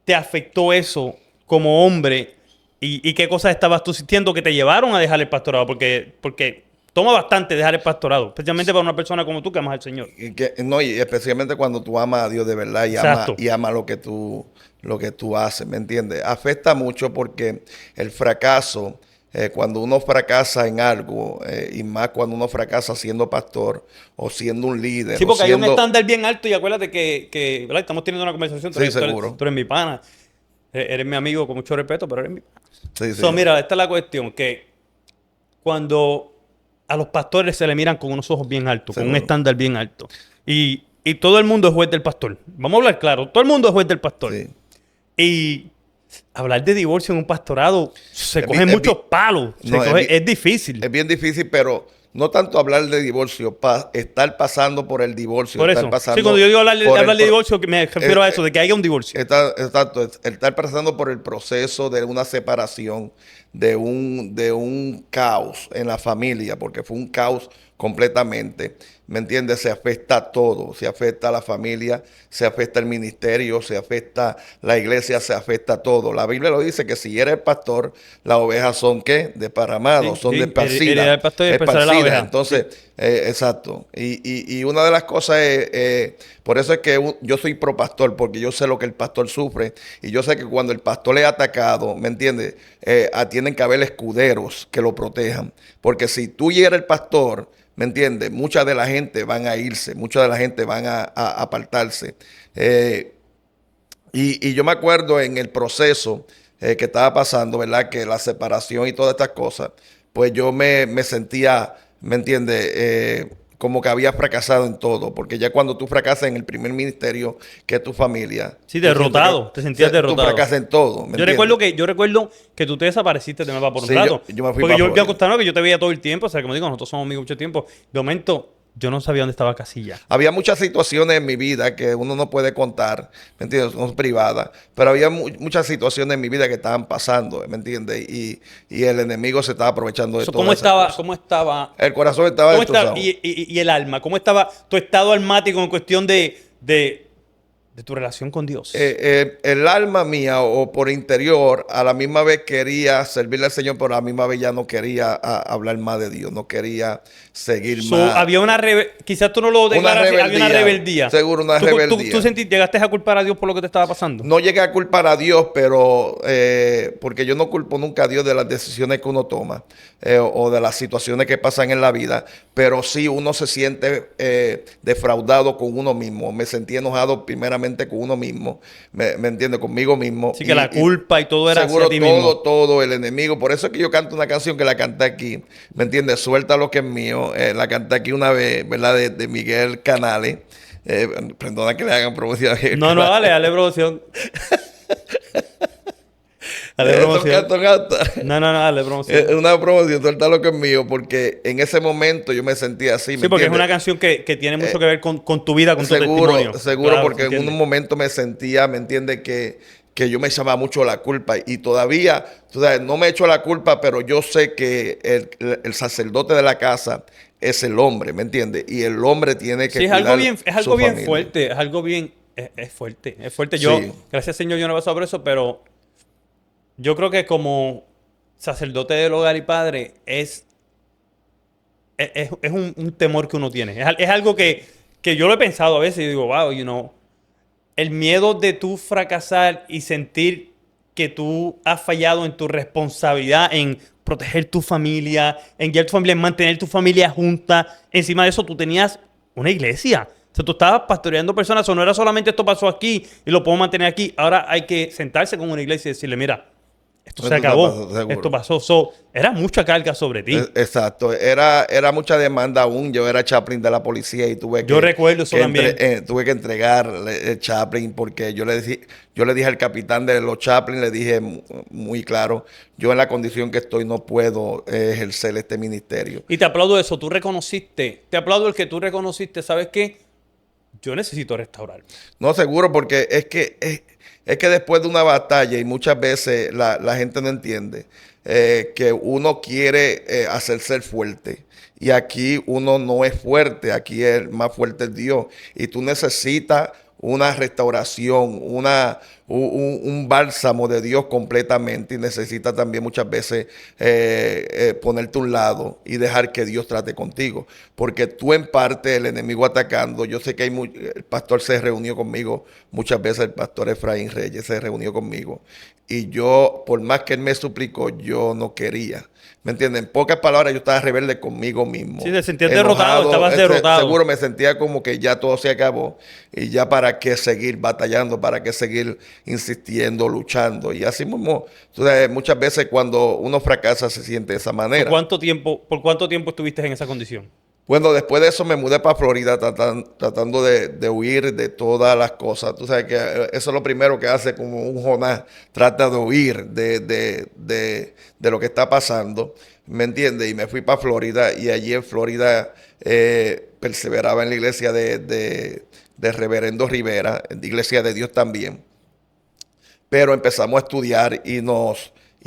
[SPEAKER 1] te afectó eso como hombre y qué cosas estabas tú sintiendo que te llevaron a dejar el pastorado? Porque toma bastante dejar el pastorado, especialmente para una persona como tú que amas al Señor.
[SPEAKER 2] Y especialmente cuando tú amas a Dios de verdad
[SPEAKER 1] Exacto.
[SPEAKER 2] y ama lo que tú haces, ¿me entiendes? Afecta mucho porque el fracaso, cuando uno fracasa en algo, y más cuando uno fracasa siendo pastor o siendo un líder.
[SPEAKER 1] Sí, porque hay un
[SPEAKER 2] siendo...
[SPEAKER 1] estándar bien alto y acuérdate que ¿verdad? Estamos teniendo una conversación.
[SPEAKER 2] Sí, seguro.
[SPEAKER 1] Tú eres mi pana. Eres mi amigo con mucho respeto, pero eres mi pana.
[SPEAKER 2] Sí, sí.
[SPEAKER 1] So, mira, esta es la cuestión, que cuando a los pastores se le miran con unos ojos bien altos, con un
[SPEAKER 2] Seguro.
[SPEAKER 1] estándar bien alto, y todo el mundo es juez del pastor. Vamos a hablar claro, todo el mundo es juez del pastor.
[SPEAKER 2] Sí.
[SPEAKER 1] Y hablar de divorcio en un pastorado se
[SPEAKER 2] Es
[SPEAKER 1] cogen
[SPEAKER 2] bien-
[SPEAKER 1] muchos palos.
[SPEAKER 2] No,
[SPEAKER 1] Es difícil.
[SPEAKER 2] Es bien difícil, pero no tanto hablar de divorcio, estar pasando por el divorcio.
[SPEAKER 1] Por
[SPEAKER 2] estar
[SPEAKER 1] eso.
[SPEAKER 2] pasando
[SPEAKER 1] Sí, cuando yo digo hablar
[SPEAKER 2] por
[SPEAKER 1] de
[SPEAKER 2] el
[SPEAKER 1] divorcio, me refiero a eso, de que haya un divorcio.
[SPEAKER 2] Exacto, estar pasando por el proceso de una separación, de un caos en la familia, porque fue un caos completamente. ¿Me entiendes? Se afecta a todo, se afecta a la familia, se afecta al ministerio, se afecta la iglesia, se afecta a todo. La Biblia lo dice que si eres pastor, las ovejas son ¿qué? Desparramados,
[SPEAKER 1] Sí,
[SPEAKER 2] son
[SPEAKER 1] sí,
[SPEAKER 2] desparcidas.
[SPEAKER 1] heredad del pastor y dispersar a las ovejas.
[SPEAKER 2] Entonces, exacto. Y una de las cosas es, por eso es que yo soy pro pastor, porque yo sé lo que el pastor sufre y yo sé que cuando el pastor es atacado, ¿me entiendes? Tienen que haber escuderos que lo protejan. Porque si tú y eres el pastor, ¿me entiendes? Mucha de la gente van a irse, mucha de la gente van a apartarse. Y yo me acuerdo en el proceso que estaba pasando, ¿verdad? Que la separación y todas estas cosas, pues yo me sentía, ¿me entiendes? como que había fracasado en todo, porque ya cuando tú fracasas en el primer ministerio, que es tu familia.
[SPEAKER 1] Sí, derrotado, te sentías derrotado.
[SPEAKER 2] Tú fracasas en todo.
[SPEAKER 1] Yo recuerdo que tú te desapareciste de nuevo por un
[SPEAKER 2] Sí,
[SPEAKER 1] rato.
[SPEAKER 2] yo me fui
[SPEAKER 1] porque
[SPEAKER 2] para
[SPEAKER 1] yo
[SPEAKER 2] Florida.
[SPEAKER 1] acostado que yo te veía todo el tiempo, o sea, como digo, nosotros somos amigos mucho tiempo. De momento, yo no sabía dónde estaba Casilla.
[SPEAKER 2] Había muchas situaciones en mi vida que uno no puede contar, ¿me entiendes? Son privadas, pero había muchas situaciones en mi vida que estaban pasando, ¿me entiendes? Y el enemigo se estaba aprovechando de todo.
[SPEAKER 1] ¿Cómo estaba?
[SPEAKER 2] El corazón estaba destrozado.
[SPEAKER 1] Y el alma? ¿Cómo estaba tu estado almático en cuestión de tu relación con Dios?
[SPEAKER 2] El alma mía o por interior a la misma vez quería servirle al Señor, pero a la misma vez ya no quería hablar más de Dios, no quería seguir más.
[SPEAKER 1] Había quizás tú no lo declaras, había una rebeldía.
[SPEAKER 2] Seguro, una rebeldía.
[SPEAKER 1] ¿Tú llegaste a culpar a Dios por lo que te estaba pasando?
[SPEAKER 2] No llegué a culpar a Dios, pero porque yo no culpo nunca a Dios de las decisiones que uno toma o de las situaciones que pasan en la vida, pero sí uno se siente defraudado con uno mismo. Me sentí enojado primeramente con uno mismo, ¿me entiende? Conmigo mismo.
[SPEAKER 1] Sí, que la culpa y todo era
[SPEAKER 2] seguro
[SPEAKER 1] hacia ti mismo.
[SPEAKER 2] todo el enemigo. Por eso es que yo canto una canción que la canté aquí, ¿me entiende? Suelta lo que es mío. La canté aquí una vez, ¿verdad? De Miguel Canales. Perdona que le hagan promoción.
[SPEAKER 1] No, dale promoción. Dale promoción. No, dale promoción.
[SPEAKER 2] Una promoción, suelta lo que es mío, porque en ese momento yo me sentía así.
[SPEAKER 1] Sí, porque es una canción que tiene mucho que ver con tu vida, con tu testimonio.
[SPEAKER 2] Seguro,
[SPEAKER 1] Claro,
[SPEAKER 2] porque en un momento me sentía, ¿me entiendes? Que yo me echaba mucho la culpa y todavía, tú sabes, no me echo la culpa, pero yo sé que el sacerdote de la casa es el hombre, ¿me entiendes? Y el hombre tiene que
[SPEAKER 1] es algo bien fuerte, es fuerte. Yo,
[SPEAKER 2] Sí.
[SPEAKER 1] gracias Señor, yo no he pasado por eso, pero yo creo que como sacerdote del hogar y padre es un temor que uno tiene. Es algo que yo lo he pensado a veces y digo, wow, el miedo de tú fracasar y sentir que tú has fallado en tu responsabilidad en proteger tu familia, en guiar tu familia, en mantener tu familia junta. Encima de eso, tú tenías una iglesia. O sea, tú estabas pastoreando personas. O no era solamente esto pasó aquí y lo puedo mantener aquí. Ahora hay que sentarse con una iglesia y decirle, mira, esto se acabó, esto pasó. Era mucha carga sobre ti.
[SPEAKER 2] Exacto, era mucha demanda aún. Yo era chaplain de la policía y
[SPEAKER 1] Yo recuerdo eso también.
[SPEAKER 2] Tuve que entregar el chaplain porque yo le dije al capitán de los chaplain, le dije muy claro, yo en la condición que estoy no puedo ejercer este ministerio.
[SPEAKER 1] Y te aplaudo eso, te aplaudo el que tú reconociste, ¿sabes qué? Yo necesito restaurarme.
[SPEAKER 2] No, seguro, porque es que después de una batalla, y muchas veces la gente no entiende, que uno quiere hacerse fuerte. Y aquí uno no es fuerte, aquí el más fuerte es Dios. Y tú necesitas una restauración, un bálsamo de Dios completamente, y necesitas también muchas veces ponerte a un lado y dejar que Dios trate contigo, porque tú en parte el enemigo atacando, yo sé que el pastor se reunió conmigo muchas veces, el pastor Efraín Reyes se reunió conmigo, y yo, por más que él me suplicó, yo no quería. ¿Me entienden? En pocas palabras, yo estaba rebelde conmigo mismo.
[SPEAKER 1] Sí, te sentías derrotado, estabas derrotado.
[SPEAKER 2] Seguro me sentía como que ya todo se acabó y ya para qué seguir batallando, para qué seguir insistiendo, luchando. Y así mismo, muchas veces cuando uno fracasa se siente de esa manera.
[SPEAKER 1] ¿Por cuánto tiempo estuviste en esa condición?
[SPEAKER 2] Bueno, después de eso me mudé para Florida tratando de huir de todas las cosas. Tú sabes que eso es lo primero que hace como un Jonás. Trata de huir de lo que está pasando. ¿Me entiendes? Y me fui para Florida y allí en Florida perseveraba en la iglesia de Reverendo Rivera, en la iglesia de Dios también. Pero empezamos a estudiar y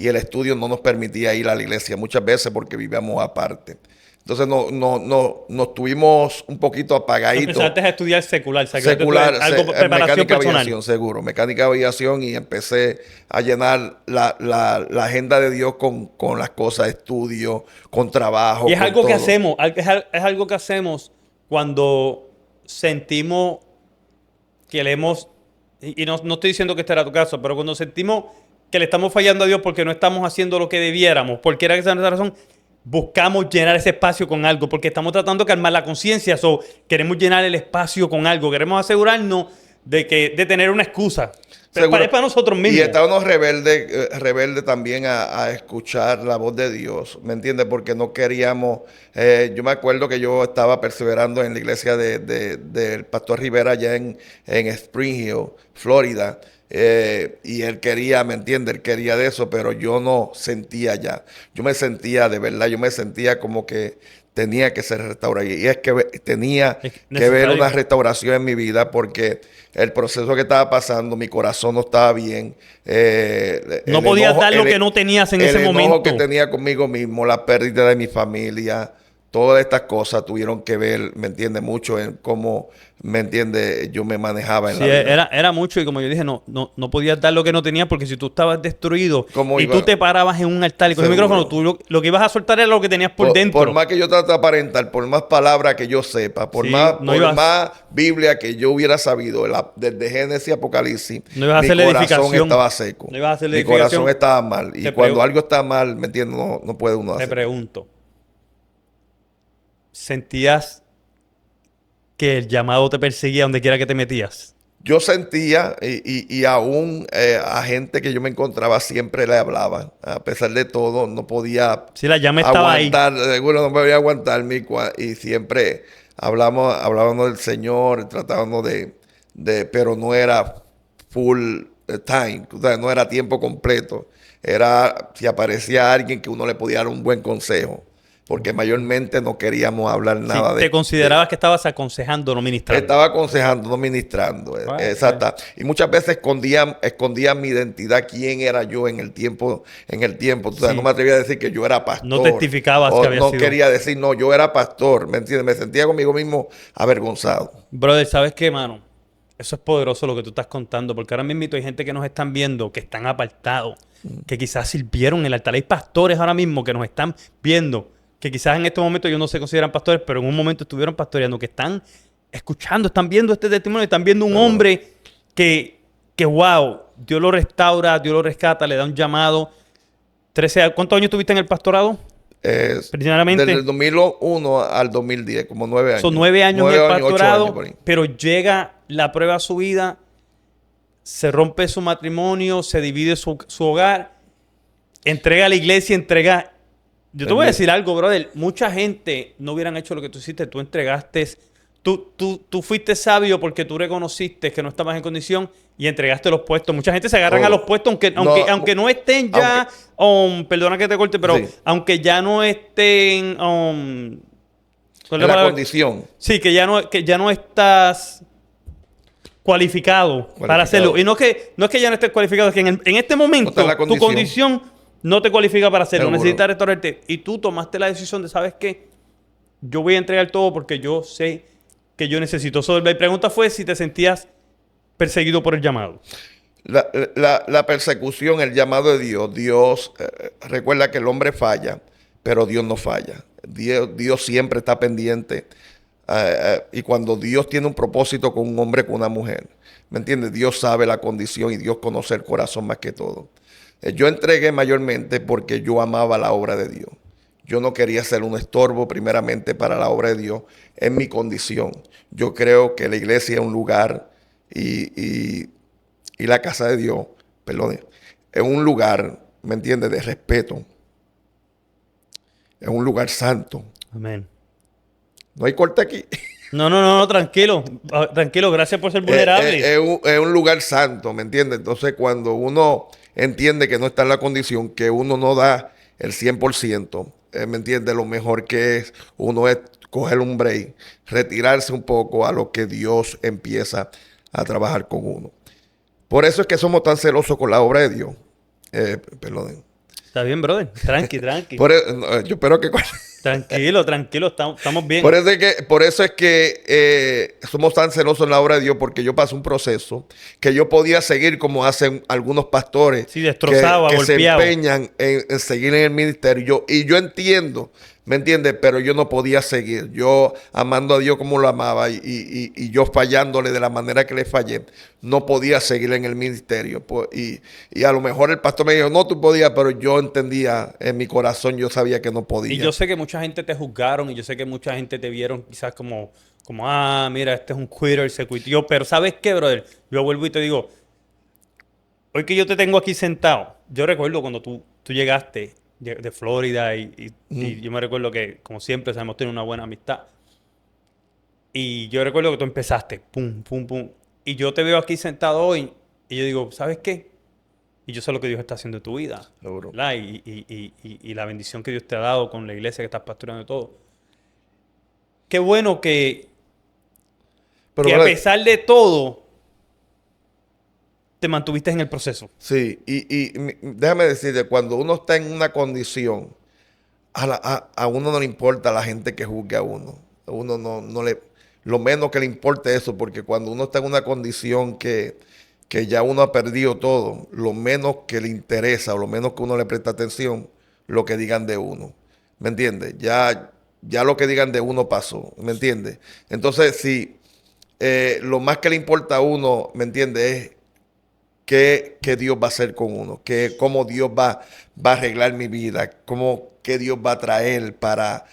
[SPEAKER 2] el estudio no nos permitía ir a la iglesia muchas veces porque vivíamos aparte. Entonces nos tuvimos un poquito apagaditos.
[SPEAKER 1] Empezaste a estudiar secular,
[SPEAKER 2] preparación mecánica
[SPEAKER 1] personal.
[SPEAKER 2] Aviación, seguro, mecánica de aviación, y empecé a llenar la agenda de Dios con las cosas, estudio, con trabajo.
[SPEAKER 1] Y es
[SPEAKER 2] con
[SPEAKER 1] algo
[SPEAKER 2] todo.
[SPEAKER 1] que hacemos, es algo que hacemos cuando sentimos que le hemos, y no estoy diciendo que este era tu caso, pero cuando sentimos que le estamos fallando a Dios porque no estamos haciendo lo que debiéramos, porque era esa nuestra razón, buscamos llenar ese espacio con algo, porque estamos tratando de calmar la conciencia, queremos llenar el espacio con algo, queremos asegurarnos de tener una excusa.
[SPEAKER 2] Seguro.
[SPEAKER 1] Es para nosotros mismos.
[SPEAKER 2] Y estábamos rebeldes también a escuchar la voz de Dios, ¿me entiendes? Porque no queríamos, yo me acuerdo que yo estaba perseverando en la iglesia del Pastor Rivera allá en Spring Hill, Florida, y él quería, ¿me entiendes? Él quería de eso, pero yo no sentía ya. Yo me sentía, de verdad, yo me sentía como que tenía que ser restaurado. Y es que tenía
[SPEAKER 1] Es
[SPEAKER 2] que ver
[SPEAKER 1] necesario.
[SPEAKER 2] una restauración en mi vida porque el proceso que estaba pasando, mi corazón no estaba bien.
[SPEAKER 1] No
[SPEAKER 2] El
[SPEAKER 1] podías dar lo
[SPEAKER 2] el-
[SPEAKER 1] que no tenías en
[SPEAKER 2] el
[SPEAKER 1] ese
[SPEAKER 2] enojo
[SPEAKER 1] momento.
[SPEAKER 2] que tenía conmigo mismo, la pérdida de mi familia, todas estas cosas tuvieron que ver, ¿me entiendes? Mucho en cómo, ¿me entiendes? Yo me manejaba en
[SPEAKER 1] Sí,
[SPEAKER 2] la vida.
[SPEAKER 1] era mucho y como yo dije, no podías dar lo que no tenías porque si tú estabas destruido
[SPEAKER 2] ¿Cómo
[SPEAKER 1] y tú
[SPEAKER 2] iba?
[SPEAKER 1] te parabas en un altar y con el
[SPEAKER 2] Seguro.
[SPEAKER 1] micrófono, tú lo que ibas a soltar era lo que tenías por
[SPEAKER 2] Por
[SPEAKER 1] dentro.
[SPEAKER 2] más que yo trate de aparentar, por más palabras que yo sepa,
[SPEAKER 1] Sí,
[SPEAKER 2] por más Biblia que yo hubiera sabido, desde Génesis y Apocalipsis,
[SPEAKER 1] no ibas a
[SPEAKER 2] mi
[SPEAKER 1] hacer la
[SPEAKER 2] corazón
[SPEAKER 1] edificación.
[SPEAKER 2] estaba seco.
[SPEAKER 1] No ibas a hacer la
[SPEAKER 2] Mi
[SPEAKER 1] edificación.
[SPEAKER 2] corazón estaba mal. Y
[SPEAKER 1] Te
[SPEAKER 2] cuando
[SPEAKER 1] pregu-
[SPEAKER 2] algo está mal, ¿me entiendes? No puede uno
[SPEAKER 1] Te
[SPEAKER 2] hacer.
[SPEAKER 1] pregunto, ¿sentías que el llamado te perseguía donde quiera que te metías?
[SPEAKER 2] Yo sentía y aún a gente que yo me encontraba siempre le hablaba. A pesar de todo, no podía
[SPEAKER 1] Sí, la llama estaba ahí.
[SPEAKER 2] aguantar, seguro no podía aguantar y siempre hablábamos del Señor, tratábamos pero no era full time, o sea, no era tiempo completo. Era si aparecía alguien que uno le podía dar un buen consejo, porque mayormente no queríamos hablar
[SPEAKER 1] Sí,
[SPEAKER 2] nada
[SPEAKER 1] te considerabas que estabas aconsejando, no ministrando.
[SPEAKER 2] estaba aconsejando, no ministrando. Exacta. Y muchas veces escondía mi identidad, quién era yo en el tiempo. O sea,
[SPEAKER 1] Sí.
[SPEAKER 2] no me atrevía a decir que yo era pastor.
[SPEAKER 1] No testificabas
[SPEAKER 2] O
[SPEAKER 1] que había
[SPEAKER 2] no
[SPEAKER 1] sido.
[SPEAKER 2] quería decir, no, yo era pastor. ¿Me entiendes? Me sentía conmigo mismo avergonzado.
[SPEAKER 1] Brother, ¿sabes qué, mano? Eso es poderoso lo que tú estás contando, porque ahora mismo hay gente que nos están viendo, que están apartados, que quizás sirvieron en el altar. Hay pastores ahora mismo que nos están viendo, que quizás en este momento ellos no se consideran pastores, pero en un momento estuvieron pastoreando, que están escuchando, están viendo este testimonio, están viendo un hombre que, wow, Dios lo restaura, Dios lo rescata, le da un llamado. ¿Cuántos años tuviste en el pastorado? Primeramente.
[SPEAKER 2] Desde el 2001 al 2010, como 9 años.
[SPEAKER 1] Son 9 años en el
[SPEAKER 2] 8
[SPEAKER 1] pastorado,
[SPEAKER 2] años por ahí.
[SPEAKER 1] pero llega la prueba a su vida, se rompe su matrimonio, se divide su hogar, entrega a la iglesia, entrega... Yo te voy a decir algo, brother. Mucha gente no hubieran hecho lo que tú hiciste. Tú entregaste... Tú fuiste sabio porque tú reconociste que no estabas en condición y entregaste los puestos. Mucha gente se agarran
[SPEAKER 2] Todo.
[SPEAKER 1] a los puestos aunque no estén ya... perdona que te corte, pero
[SPEAKER 2] Sí.
[SPEAKER 1] aunque ya no estén... ¿cuál es
[SPEAKER 2] En
[SPEAKER 1] la
[SPEAKER 2] la
[SPEAKER 1] palabra?
[SPEAKER 2] condición.
[SPEAKER 1] Sí, que ya no estás cualificado para hacerlo. Y no es que ya no estés cualificado, es que en este momento
[SPEAKER 2] está en la
[SPEAKER 1] tu
[SPEAKER 2] condición.
[SPEAKER 1] condición no te cualifica para hacerlo.
[SPEAKER 2] Seguro.
[SPEAKER 1] Necesitas restaurarte. Y tú tomaste la decisión de, ¿sabes qué? Yo voy a entregar todo porque yo sé que yo necesito. La pregunta fue si te sentías perseguido por el llamado.
[SPEAKER 2] La persecución, el llamado de Dios, recuerda que el hombre falla, pero Dios no falla. Dios siempre está pendiente. Y cuando Dios tiene un propósito con un hombre, con una mujer, ¿me entiendes? Dios sabe la condición y Dios conoce el corazón más que todo. Yo entregué mayormente porque yo amaba la obra de Dios. Yo no quería ser un estorbo primeramente para la obra de Dios en mi condición. Yo creo que la iglesia es un lugar y la casa de Dios, perdón, es un lugar, ¿me entiendes?, de respeto. Es un lugar santo.
[SPEAKER 1] Amén.
[SPEAKER 2] No hay corte aquí.
[SPEAKER 1] No, tranquilo. Tranquilo, gracias por ser vulnerable.
[SPEAKER 2] Es un lugar santo, ¿me entiendes? Entonces, cuando uno entiende que no está en la condición, que uno no da el 100%, ¿me entiendes? Lo mejor que es uno es coger un break, retirarse un poco a lo que Dios empieza a trabajar con uno. Por eso es que somos tan celosos con la obra de Dios. Perdón.
[SPEAKER 1] Está bien, brother. Tranqui.
[SPEAKER 2] Yo espero que...
[SPEAKER 1] Tranquilo, estamos bien.
[SPEAKER 2] Por eso es que somos tan celosos en la obra de Dios, porque yo pasé un proceso que yo podía seguir como hacen algunos pastores
[SPEAKER 1] Sí, destrozado,
[SPEAKER 2] que se
[SPEAKER 1] golpeado.
[SPEAKER 2] empeñan en seguir en el ministerio. Y yo entiendo, ¿me entiendes? Pero yo no podía seguir. Yo amando a Dios como lo amaba y yo fallándole de la manera que le fallé, no podía seguir en el ministerio. Y a lo mejor el pastor me dijo, no, tú podías, pero yo entendía en mi corazón, yo sabía que no podía.
[SPEAKER 1] Y yo sé que mucha gente te juzgaron y yo sé que mucha gente te vieron quizás como mira, este es un quitter, se quitió. Pero ¿sabes qué, brother? Yo vuelvo y te digo, Hoy que yo te tengo aquí sentado, yo recuerdo cuando tú llegaste de Florida y yo me recuerdo que, como siempre, sabemos tener una buena amistad. Y yo recuerdo que tú empezaste, pum, pum, pum. Y yo te veo aquí sentado hoy y yo digo, ¿sabes qué? Y yo sé lo que Dios está haciendo en tu vida,
[SPEAKER 2] Seguro.
[SPEAKER 1] ¿verdad? Y la bendición que Dios te ha dado con la iglesia que estás pastoreando y todo. Qué bueno
[SPEAKER 2] Pero,
[SPEAKER 1] que a
[SPEAKER 2] brother,
[SPEAKER 1] pesar de todo, te mantuviste en el proceso.
[SPEAKER 2] sí, déjame decirte, cuando uno está en una condición, a uno no le importa la gente que juzgue a uno. A uno no le, lo menos que le importa eso, porque cuando uno está en una condición que ya uno ha perdido todo, lo menos que le interesa o lo menos que uno le presta atención, lo que digan de uno. ¿Me entiendes? Ya lo que digan de uno pasó, ¿me entiendes? Entonces, si lo más que le importa a uno, ¿me entiendes? Es qué Dios va a hacer con uno, cómo Dios va a arreglar mi vida, qué Dios va a traer para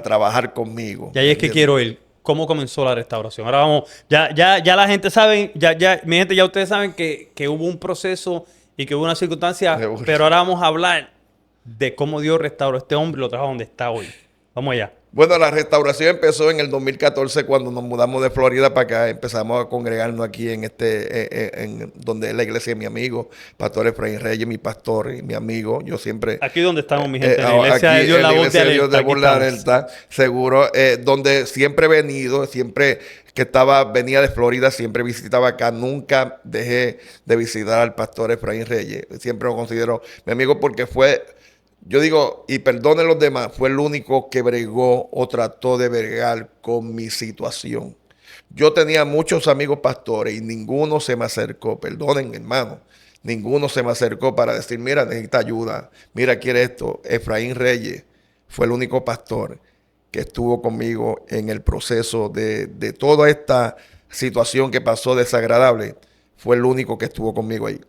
[SPEAKER 2] trabajar conmigo.
[SPEAKER 1] Y ahí
[SPEAKER 2] ¿Me
[SPEAKER 1] es que
[SPEAKER 2] entiendes?
[SPEAKER 1] quiero ir. ¿Cómo comenzó la restauración? Ahora vamos, ya la gente sabe, mi gente, ya ustedes saben que hubo un proceso y que hubo una circunstancia,
[SPEAKER 2] Seguro.
[SPEAKER 1] pero ahora vamos a hablar de cómo Dios restauró a este hombre y lo trajo a donde está hoy. Vamos allá.
[SPEAKER 2] Bueno, la restauración empezó en el 2014 cuando nos mudamos de Florida para acá. Empezamos a congregarnos aquí en donde es la iglesia de mi amigo, Pastor Efraín Reyes, mi pastor y mi amigo. Yo siempre
[SPEAKER 1] Aquí donde estamos, mi gente, en la iglesia
[SPEAKER 2] aquí
[SPEAKER 1] de Dios,
[SPEAKER 2] en
[SPEAKER 1] la
[SPEAKER 2] la
[SPEAKER 1] voz de
[SPEAKER 2] iglesia de Dios
[SPEAKER 1] alerta.
[SPEAKER 2] de
[SPEAKER 1] Aquí
[SPEAKER 2] Burla
[SPEAKER 1] estamos.
[SPEAKER 2] Alerta, seguro, donde siempre he venido, siempre que venía de Florida, siempre visitaba acá, nunca dejé de visitar al pastor Efraín Reyes. Siempre lo considero mi amigo porque yo digo, y perdonen los demás, fue el único que bregó o trató de bregar con mi situación. Yo tenía muchos amigos pastores y ninguno se me acercó, perdonen hermano, ninguno se me acercó para decir, mira, necesita ayuda, mira, quiere esto. Efraín Reyes fue el único pastor que estuvo conmigo en el proceso de toda esta situación que pasó desagradable. Fue el único que estuvo conmigo ahí.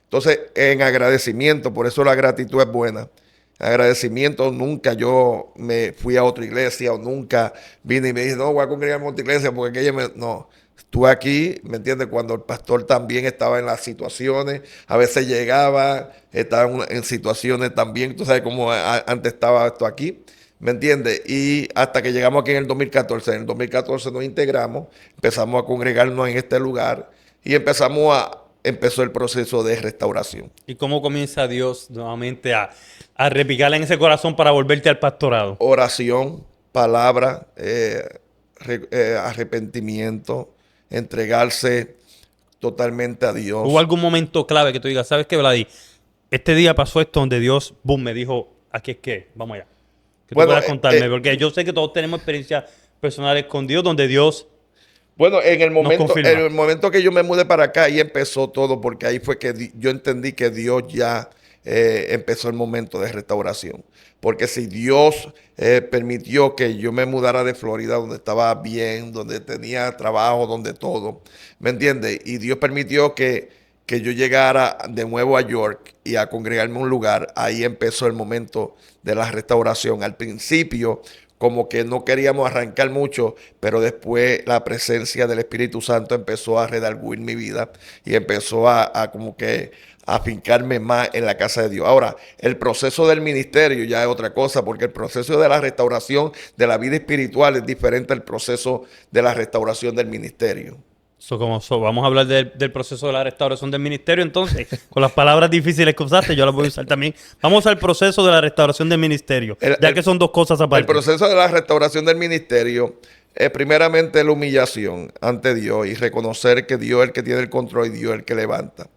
[SPEAKER 2] Entonces, en agradecimiento, por eso la gratitud es buena. Agradecimiento, nunca yo me fui a otra iglesia o nunca vine y me dije, no, voy a congregarme a otra iglesia porque aquella me... No, estuve aquí, ¿me entiendes? Cuando el pastor también estaba en las situaciones, a veces llegaba, estaba en situaciones también, tú sabes cómo antes estaba esto aquí, ¿me entiendes? Y hasta que llegamos aquí en el 2014 nos integramos, empezamos a congregarnos en este lugar y empezó el proceso de restauración.
[SPEAKER 1] ¿Y cómo comienza Dios nuevamente a repicarle en ese corazón para volverte al pastorado?
[SPEAKER 2] Oración, palabra, arrepentimiento, entregarse totalmente a
[SPEAKER 1] ¿Hubo
[SPEAKER 2] Dios.
[SPEAKER 1] algún momento clave que tú digas, ¿sabes qué, Vladi? Este día pasó esto donde Dios, boom, me dijo, aquí es que, vamos allá. Que tú
[SPEAKER 2] Bueno,
[SPEAKER 1] puedas contarme, porque yo sé que todos tenemos experiencias personales con Dios donde Dios
[SPEAKER 2] bueno,
[SPEAKER 1] nos
[SPEAKER 2] en
[SPEAKER 1] confirma.
[SPEAKER 2] el momento que yo me mudé para acá, ahí empezó todo, porque ahí fue que yo entendí que Dios ya empezó el momento de restauración. Porque si Dios permitió que yo me mudara de Florida, donde estaba bien, donde tenía trabajo, donde todo, ¿me entiendes? Y Dios permitió que yo llegara de nuevo a York y a congregarme en un lugar, ahí empezó el momento de la restauración. Al principio como que no queríamos arrancar mucho, pero después la presencia del Espíritu Santo empezó a redarguir mi vida y empezó a como que a fincarme más en la casa de Dios. Ahora, el proceso del ministerio ya es otra cosa, porque el proceso de la restauración de la vida espiritual es diferente al proceso de la restauración del ministerio.
[SPEAKER 1] Vamos a hablar del proceso de la restauración del ministerio, entonces, con las palabras difíciles que usaste, yo las voy a usar también. Vamos al proceso de la restauración del ministerio, ya que son dos cosas
[SPEAKER 2] El
[SPEAKER 1] aparte.
[SPEAKER 2] proceso de la restauración del ministerio es primeramente la humillación ante Dios y reconocer que Dios es el que tiene el control y Dios es el que levanta.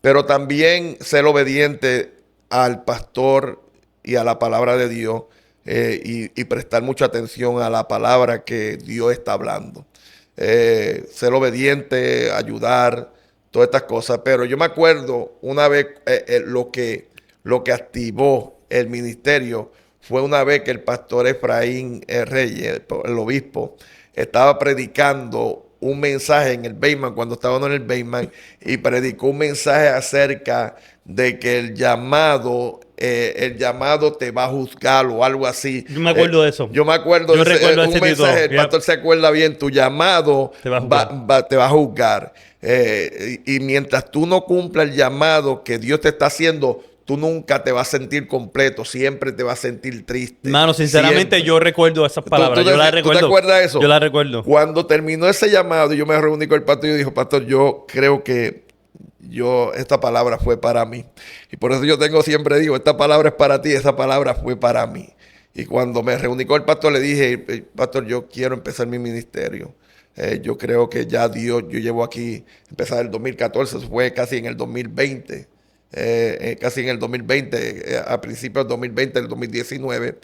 [SPEAKER 2] Pero también ser obediente al pastor y a la palabra de Dios y prestar mucha atención a la palabra que Dios está hablando. Ser obediente, ayudar, todas estas cosas. Pero yo me acuerdo una vez lo que activó el ministerio fue una vez que el pastor Efraín Reyes, el obispo, estaba predicando un mensaje en el Bayman, cuando estábamos en el Bayman, y predicó un mensaje acerca de que el llamado el llamado te va a juzgar o algo así.
[SPEAKER 1] Yo me acuerdo de eso.
[SPEAKER 2] Yo me acuerdo
[SPEAKER 1] Yo
[SPEAKER 2] de
[SPEAKER 1] recuerdo
[SPEAKER 2] un
[SPEAKER 1] ese título.
[SPEAKER 2] mensaje, el pastor se acuerda bien, tu llamado
[SPEAKER 1] Te va a juzgar.
[SPEAKER 2] te va a juzgar. Y mientras tú no cumplas el llamado que Dios te está haciendo, tú nunca te vas a sentir completo, siempre te vas a sentir triste.
[SPEAKER 1] Mano, sinceramente
[SPEAKER 2] Siempre.
[SPEAKER 1] yo recuerdo esas palabras. Yo las
[SPEAKER 2] ¿Tú
[SPEAKER 1] recuerdo.
[SPEAKER 2] te acuerdas de eso?
[SPEAKER 1] Yo las recuerdo.
[SPEAKER 2] Cuando terminó ese llamado, yo me reuní con el pastor y yo dije, pastor, yo creo que esta palabra fue para mí. Y por eso yo siempre digo, esta palabra es para ti, esa palabra fue para mí. Y cuando me reuní con el pastor, le dije, pastor, yo quiero empezar mi ministerio. Yo creo que ya Dios, yo llevo aquí, empezar el 2014, eso fue casi en el 2020. Casi en el 2020, a principios del 2020, el 2019.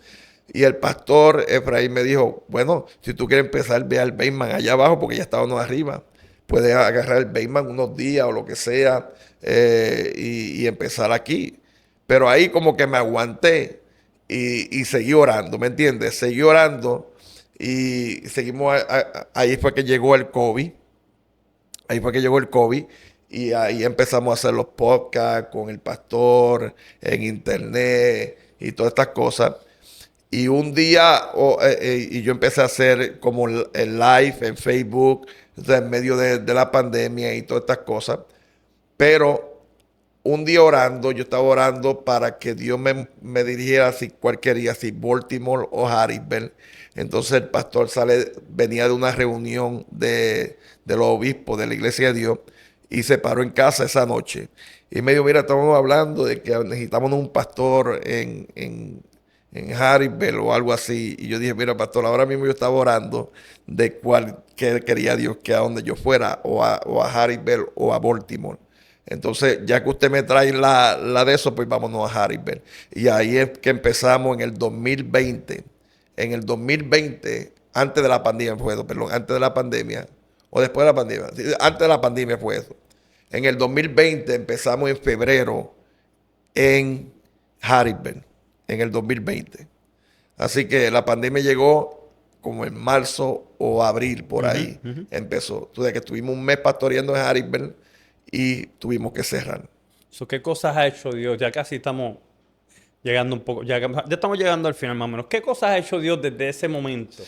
[SPEAKER 2] Y el pastor Efraín me dijo, bueno, si tú quieres empezar, ve al Bateman allá abajo, porque ya estábamos arriba. Puedes agarrar el Bateman unos días o lo que sea y empezar aquí. Pero ahí como que me aguanté y seguí orando, ¿me entiendes? Seguí orando y seguimos, ahí fue que llegó el COVID. Ahí fue que llegó el COVID y ahí empezamos a hacer los podcasts con el pastor en internet y todas estas cosas. Y un día, y yo empecé a hacer como el live en Facebook, o sea, en medio de la pandemia y todas estas cosas. Pero un día orando, yo estaba orando para que Dios me dirigiera si cuál quería, si Baltimore o Harrisburg. Entonces el pastor venía de una reunión de los obispos de la Iglesia de Dios y se paró en casa esa noche. Y me dijo, mira, estamos hablando de que necesitamos un pastor en Harrisburg o algo así. Y yo dije, mira, pastor, ahora mismo yo estaba orando de cuál que quería Dios que a donde yo fuera, o a Harrisburg o a Baltimore. Entonces, ya que usted me trae la de eso, pues vámonos a Harrisburg. Y ahí es que empezamos en el 2020. En el 2020, antes de la pandemia fue eso, perdón, antes de la pandemia, o después de la pandemia, sí, antes de la pandemia fue eso. En el 2020 empezamos en febrero en Harrisburg, en el 2020. Así que la pandemia llegó como en marzo o abril, por ahí empezó. Entonces, que estuvimos un mes pastoreando en Harrisburg y tuvimos que cerrar.
[SPEAKER 1] ¿Qué cosas ha hecho Dios? Ya casi estamos llegando un poco, ya estamos llegando al final más o menos. ¿Qué cosas ha hecho Dios desde ese momento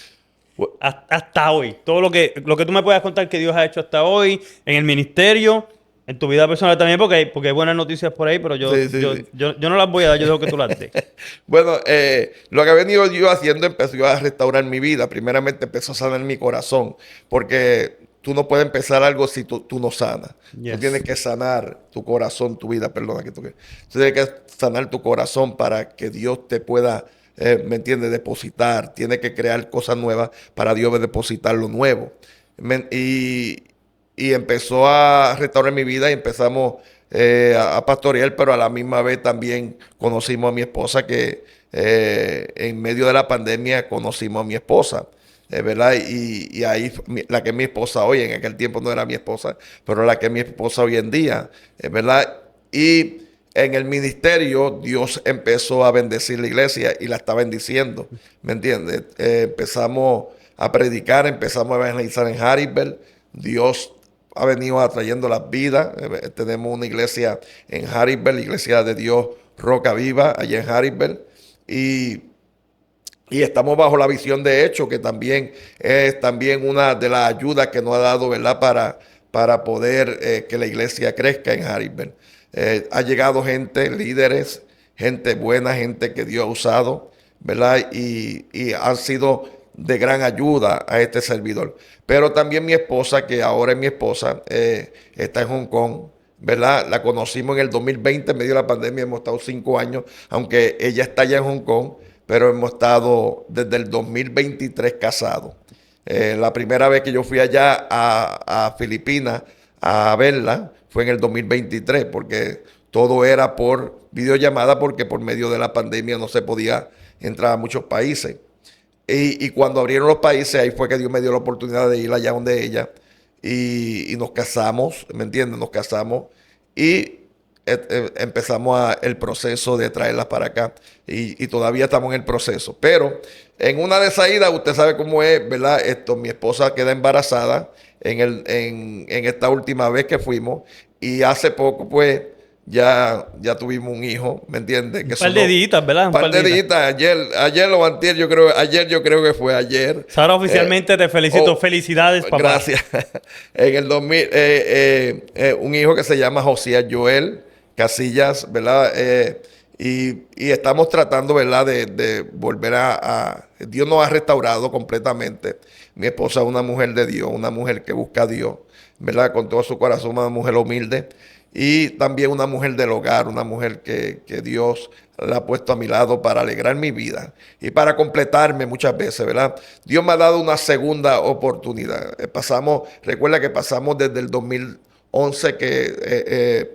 [SPEAKER 1] hasta hoy? Todo lo que tú me puedas contar que Dios ha hecho hasta hoy, en el ministerio, en tu vida personal también, porque hay buenas noticias por ahí, pero
[SPEAKER 2] Sí.
[SPEAKER 1] yo no las voy a dar, yo dejo que tú las des.
[SPEAKER 2] Bueno, lo que ha venido yo haciendo empezó a restaurar mi vida. Primeramente empezó a sanar mi corazón, porque tú no puedes empezar algo si tú no sanas.
[SPEAKER 1] Yes.
[SPEAKER 2] Tú tienes que sanar tu corazón, tu vida, perdona. Tú tienes que sanar tu corazón para que Dios te pueda, ¿me entiendes?, depositar. Tienes que crear cosas nuevas para Dios depositar lo nuevo. Y empezó a restaurar mi vida y empezamos a pastorear, pero a la misma vez también conocimos a mi esposa, que en medio de la pandemia conocimos a mi esposa. ¿Verdad? Y ahí la que es mi esposa hoy, en aquel tiempo no era mi esposa, pero la que es mi esposa hoy en día, ¿verdad? Y en el ministerio Dios empezó a bendecir la iglesia y la está bendiciendo, ¿me entiendes? Empezamos a predicar, empezamos a evangelizar en Harrisburg. Dios ha venido atrayendo las vidas. Tenemos una iglesia en Harrisburg, la Iglesia de Dios Roca Viva, allá en Harrisburg. Y estamos bajo la visión de Hecho, que también es también una de las ayudas que nos ha dado, ¿verdad?, para poder que la iglesia crezca en Harrisburg. Ha llegado gente, líderes, gente buena, gente que Dios ha usado, ¿verdad? Y han sido de gran ayuda a este servidor. Pero también mi esposa, que ahora es mi esposa, está en Hong Kong, ¿verdad? La conocimos en el 2020, en medio de la pandemia, hemos estado 5 años, aunque ella está allá en Hong Kong, pero hemos estado desde el 2023 casados. La primera vez que yo fui allá a Filipinas a verla fue en el 2023, porque todo era por videollamada, porque por medio de la pandemia no se podía entrar a muchos países. Y cuando abrieron los países, ahí fue que Dios me dio la oportunidad de ir allá donde ella. Y nos casamos, ¿me entiendes? Nos casamos y empezamos el proceso de traerlas para acá. Y todavía estamos en el proceso. Pero en una de esas idas, usted sabe cómo es, ¿verdad? Mi esposa queda embarazada en esta última vez que fuimos. Y hace poco, pues, ya tuvimos un hijo, ¿me entiendes?
[SPEAKER 1] Un par de días, ¿verdad?
[SPEAKER 2] Un par de días. Ayer o antier, ayer yo creo que fue ayer.
[SPEAKER 1] Sara, oficialmente te felicito. Felicidades, papá.
[SPEAKER 2] Gracias. En el 2000, un hijo que se llama Josías Joel Casillas, ¿verdad? Y estamos tratando, ¿verdad? De volver Dios nos ha restaurado completamente. Mi esposa es una mujer de Dios, una mujer que busca a Dios, ¿verdad? Con todo su corazón, una mujer humilde. Y también una mujer del hogar, una mujer que Dios la ha puesto a mi lado para alegrar mi vida y para completarme muchas veces, ¿verdad? Dios me ha dado una segunda oportunidad. Recuerda que pasamos desde el 2011 que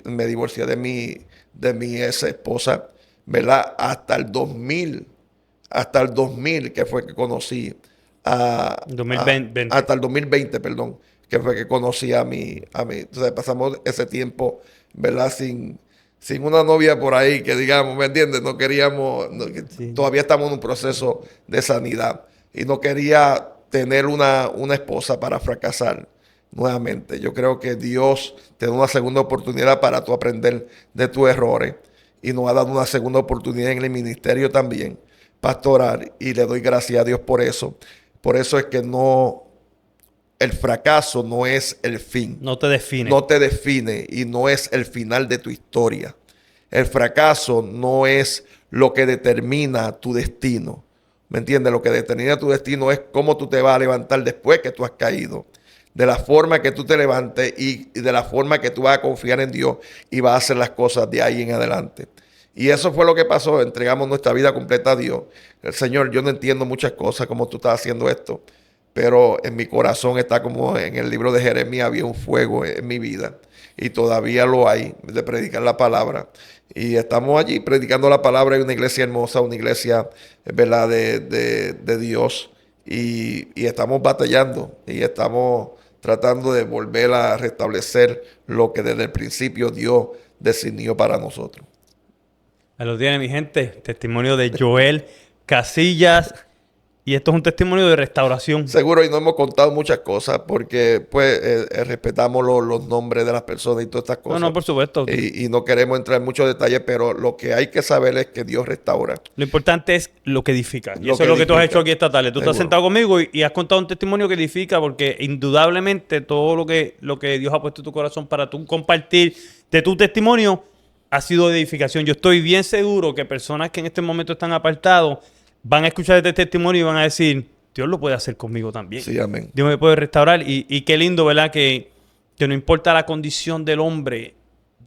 [SPEAKER 2] me divorcié de mi ex esposa, ¿verdad? Hasta el 2000 que fue que conocí
[SPEAKER 1] 2020.
[SPEAKER 2] hasta el 2020, perdón, que fue que conocí a mi. Entonces pasamos ese tiempo, ¿verdad? Sin una novia por ahí, que digamos, ¿me entiendes? No queríamos,
[SPEAKER 1] Sí.
[SPEAKER 2] todavía estamos en un proceso de sanidad y no quería tener una esposa para fracasar nuevamente. Yo creo que Dios te da una segunda oportunidad para tú aprender de tus errores y nos ha dado una segunda oportunidad en el ministerio también, pastoral, y le doy gracias a Dios por eso. Por eso es que el fracaso no es el fin.
[SPEAKER 1] No te define.
[SPEAKER 2] No te define y no es el final de tu historia. El fracaso no es lo que determina tu destino. ¿Me entiendes? Lo que determina tu destino es cómo tú te vas a levantar después que tú has caído. De la forma que tú te levantes y de la forma que tú vas a confiar en Dios y vas a hacer las cosas de ahí en adelante. Y eso fue lo que pasó. Entregamos nuestra vida completa a Dios. El Señor, yo no entiendo muchas cosas como tú estás haciendo esto, pero en mi corazón está como en el libro de Jeremías, había un fuego en mi vida y todavía lo hay, de predicar la palabra. Y estamos allí predicando la palabra. Hay una iglesia hermosa, una iglesia, ¿verdad?, de Dios. Y estamos batallando y estamos tratando de volver a restablecer lo que desde el principio Dios decidió para nosotros.
[SPEAKER 1] Ahí lo tiene, mi gente. Testimonio de Joel Casillas. Y esto es un testimonio de restauración.
[SPEAKER 2] Seguro, y no hemos contado muchas cosas porque pues respetamos los nombres de las personas y todas estas cosas.
[SPEAKER 1] No, por supuesto.
[SPEAKER 2] Y no queremos entrar en muchos detalles, pero lo que hay que saber es que Dios restaura.
[SPEAKER 1] Lo importante es lo que edifica. Y
[SPEAKER 2] Lo
[SPEAKER 1] eso
[SPEAKER 2] que
[SPEAKER 1] es lo que tú has
[SPEAKER 2] edifica.
[SPEAKER 1] hecho aquí esta tarde. Tú
[SPEAKER 2] Seguro.
[SPEAKER 1] estás sentado conmigo y has contado un testimonio que edifica, porque indudablemente todo lo que Dios ha puesto en tu corazón para tú compartir de tu testimonio ha sido de edificación. Yo estoy bien seguro que personas que en este momento están apartados van a escuchar este testimonio y van a decir: Dios lo puede hacer conmigo también.
[SPEAKER 2] Sí, amén.
[SPEAKER 1] Dios me puede restaurar. Y qué lindo, ¿verdad? Que no importa la condición del hombre,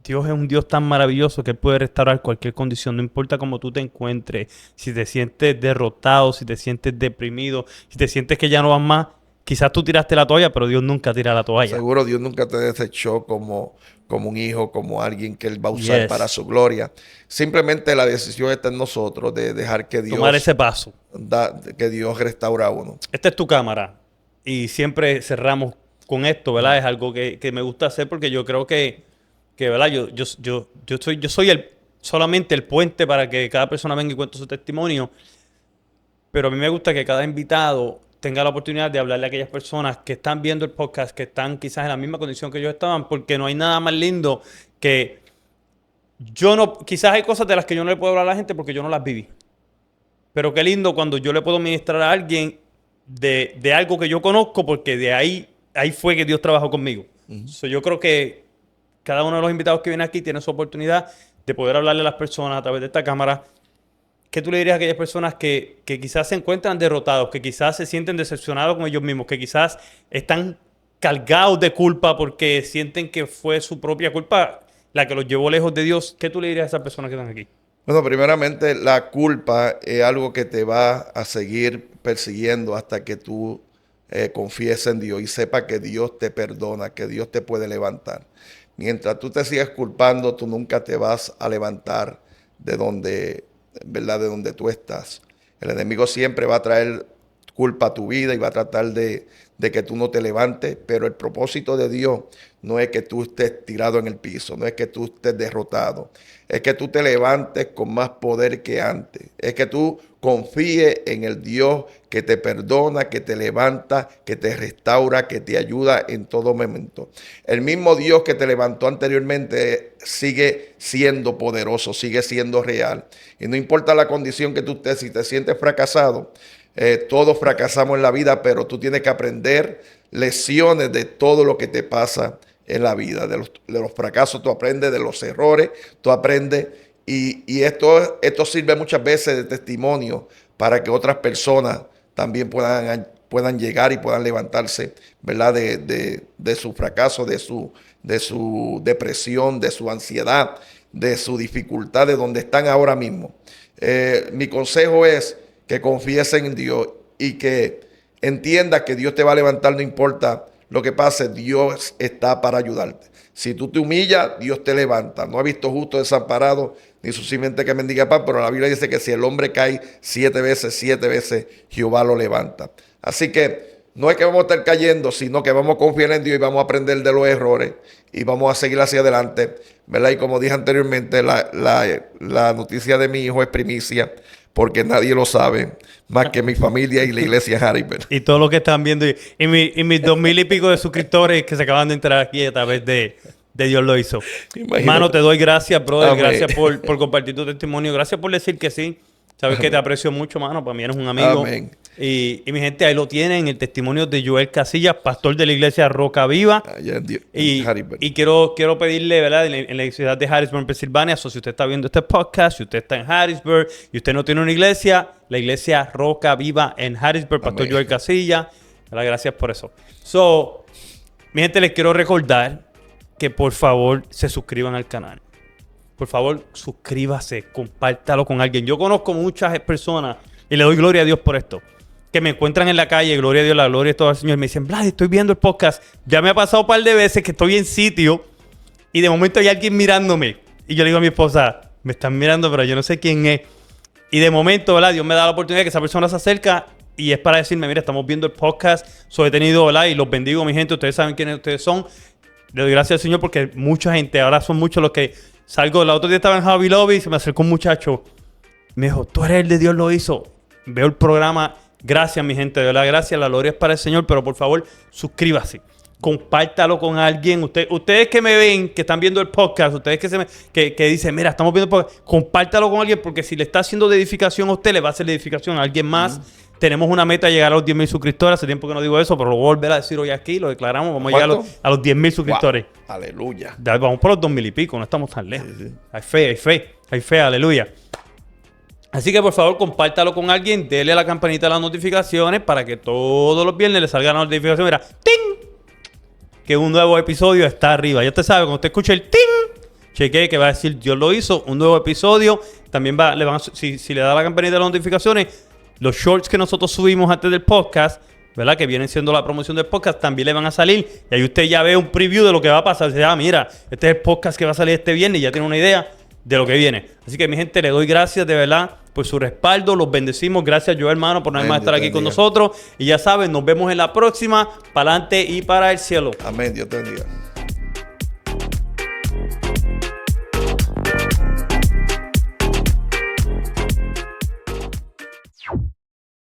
[SPEAKER 1] Dios es un Dios tan maravilloso que Él puede restaurar cualquier condición. No importa cómo tú te encuentres, si te sientes derrotado, si te sientes deprimido, si te sientes que ya no vas más. Quizás tú tiraste la toalla, pero Dios nunca tira la toalla.
[SPEAKER 2] Seguro Dios nunca te desechó como un hijo, como alguien que Él va a usar
[SPEAKER 1] Yes.
[SPEAKER 2] para su gloria. Simplemente la decisión está en nosotros de dejar que Dios,
[SPEAKER 1] Tomar ese paso.
[SPEAKER 2] que Dios restaura a uno.
[SPEAKER 1] Esta es tu cámara. Y siempre cerramos con esto, ¿verdad? Es algo que me gusta hacer porque yo creo que ¿verdad? Yo soy solamente el puente para que cada persona venga y cuente su testimonio. Pero a mí me gusta que cada invitado tenga la oportunidad de hablarle a aquellas personas que están viendo el podcast, que están quizás en la misma condición que ellos estaban, porque no hay nada más lindo que quizás hay cosas de las que yo no le puedo hablar a la gente porque yo no las viví. Pero qué lindo cuando yo le puedo ministrar a alguien de algo que yo conozco, porque de ahí fue que Dios trabajó conmigo. So, yo creo que cada uno de los invitados que viene aquí tiene su oportunidad de poder hablarle a las personas a través de esta cámara. ¿Qué tú le dirías a aquellas personas que quizás se encuentran derrotados, que quizás se sienten decepcionados con ellos mismos, que quizás están cargados de culpa porque sienten que fue su propia culpa la que los llevó lejos de Dios? ¿Qué tú le dirías a esas personas que están aquí?
[SPEAKER 2] Bueno, primeramente, la culpa es algo que te va a seguir persiguiendo hasta que tú confíes en Dios y sepa que Dios te perdona, que Dios te puede levantar. Mientras tú te sigas culpando, tú nunca te vas a levantar de donde, ¿verdad?, de donde tú estás. El enemigo siempre va a traer culpa tu vida y va a tratar de que tú no te levantes, pero el propósito de Dios no es que tú estés tirado en el piso, no es que tú estés derrotado, es que tú te levantes con más poder que antes, es que tú confíes en el Dios que te perdona, que te levanta, que te restaura, que te ayuda en todo momento. El mismo Dios que te levantó anteriormente sigue siendo poderoso, sigue siendo real. Y no importa la condición que tú estés, si te sientes fracasado, todos fracasamos en la vida, pero tú tienes que aprender lecciones de todo lo que te pasa en la vida. De los fracasos tú aprendes, de los errores tú aprendes. Y esto sirve muchas veces de testimonio para que otras personas también puedan llegar y puedan levantarse, ¿verdad? De su fracaso, de su depresión, de su ansiedad, de su dificultad, de donde están ahora mismo. Mi consejo es que confíes en Dios y que entiendas que Dios te va a levantar, no importa lo que pase, Dios está para ayudarte. Si tú te humillas, Dios te levanta. No he visto justo desamparado, ni su simiente que mendiga pan, pero la Biblia dice que si el hombre cae 7 veces Jehová lo levanta. Así que no es que vamos a estar cayendo, sino que vamos a confiar en Dios y vamos a aprender de los errores y vamos a seguir hacia adelante, ¿verdad? Y como dije anteriormente, la noticia de mi hijo es primicia, porque nadie lo sabe más que mi familia y la iglesia Harrisburg.
[SPEAKER 1] Y todos los que están viendo, y mis 2,000 y pico de suscriptores que se acaban de entrar aquí a través de Dios lo hizo.
[SPEAKER 2] Imagínate.
[SPEAKER 1] Hermano, te doy gracias, brother.
[SPEAKER 2] Amén.
[SPEAKER 1] Gracias por compartir tu testimonio. Gracias por decir que sí. Sabes que te aprecio mucho, mano. Para mí eres un amigo.
[SPEAKER 2] Amén.
[SPEAKER 1] Y mi gente, ahí lo tienen, el testimonio de Joel Casillas, pastor de la iglesia Roca Viva.
[SPEAKER 2] Allá en Harrisburg.
[SPEAKER 1] Y quiero pedirle, ¿verdad? En la ciudad de Harrisburg, Pensilvania, si usted está viendo este podcast, si usted está en Harrisburg y usted no tiene una iglesia, la iglesia Roca Viva en Harrisburg, pastor
[SPEAKER 2] Amén.
[SPEAKER 1] Joel Casillas. ¿Verdad? Gracias por eso. Mi gente, les quiero recordar que por favor se suscriban al canal. Por favor, suscríbase, compártalo con alguien. Yo conozco muchas personas y le doy gloria a Dios por esto, que me encuentran en la calle, gloria a Dios, la gloria de todo el Señor. Me dicen, Vlad, estoy viendo el podcast. Ya me ha pasado un par de veces que estoy en sitio y de momento hay alguien mirándome. Y yo le digo a mi esposa, me están mirando, pero yo no sé quién es. Y de momento, ¿verdad? Dios me da la oportunidad que esa persona se acerca y es para decirme, mira, estamos viendo el podcast. Soy detenido, ¿verdad? Y los bendigo, mi gente. Ustedes saben quiénes ustedes son. Le doy gracias al Señor porque mucha gente, ahora son muchos los que salgo. El otro día estaba en Javi Lobby y se me acercó un muchacho. Me dijo, tú eres el de Dios lo hizo. Veo el programa. Gracias, mi gente. De verdad, gracias. La gloria es para el Señor. Pero por favor, suscríbase. Compártalo con alguien. Ustedes que me ven, que están viendo el podcast, ustedes que dicen, mira, estamos viendo el podcast, compártalo con alguien porque si le está haciendo de edificación a usted, le va a hacer de edificación a alguien más. Tenemos una meta de llegar a los 10,000 suscriptores. Hace tiempo que no digo eso, pero lo voy a volver a decir hoy aquí. Lo declaramos. Vamos a llegar a los 10,000 suscriptores.
[SPEAKER 2] Wow. Aleluya.
[SPEAKER 1] Vamos por los 2,000 y pico. No estamos tan lejos.
[SPEAKER 2] Sí.
[SPEAKER 1] Hay fe. Aleluya. Así que por favor, compártalo con alguien. Dele a la campanita de las notificaciones para que todos los viernes le salga la notificación. Mira, ¡ting! Que un nuevo episodio está arriba. Ya usted sabe, cuando usted escuche el ¡ting! Chequee que va a decir Dios lo hizo. Un nuevo episodio. También si le da la campanita de las notificaciones, los shorts que nosotros subimos antes del podcast, ¿verdad? Que vienen siendo la promoción del podcast, también le van a salir. Y ahí usted ya ve un preview de lo que va a pasar. Dice, mira, este es el podcast que va a salir este viernes y ya tiene una idea de lo que viene. Así que, mi gente, le doy gracias de verdad por su respaldo. Los bendecimos. Gracias, Joel, hermano, por nada más estar aquí con nosotros. Y ya saben, nos vemos en la próxima. Para adelante y para el cielo.
[SPEAKER 2] Amén. Dios te bendiga.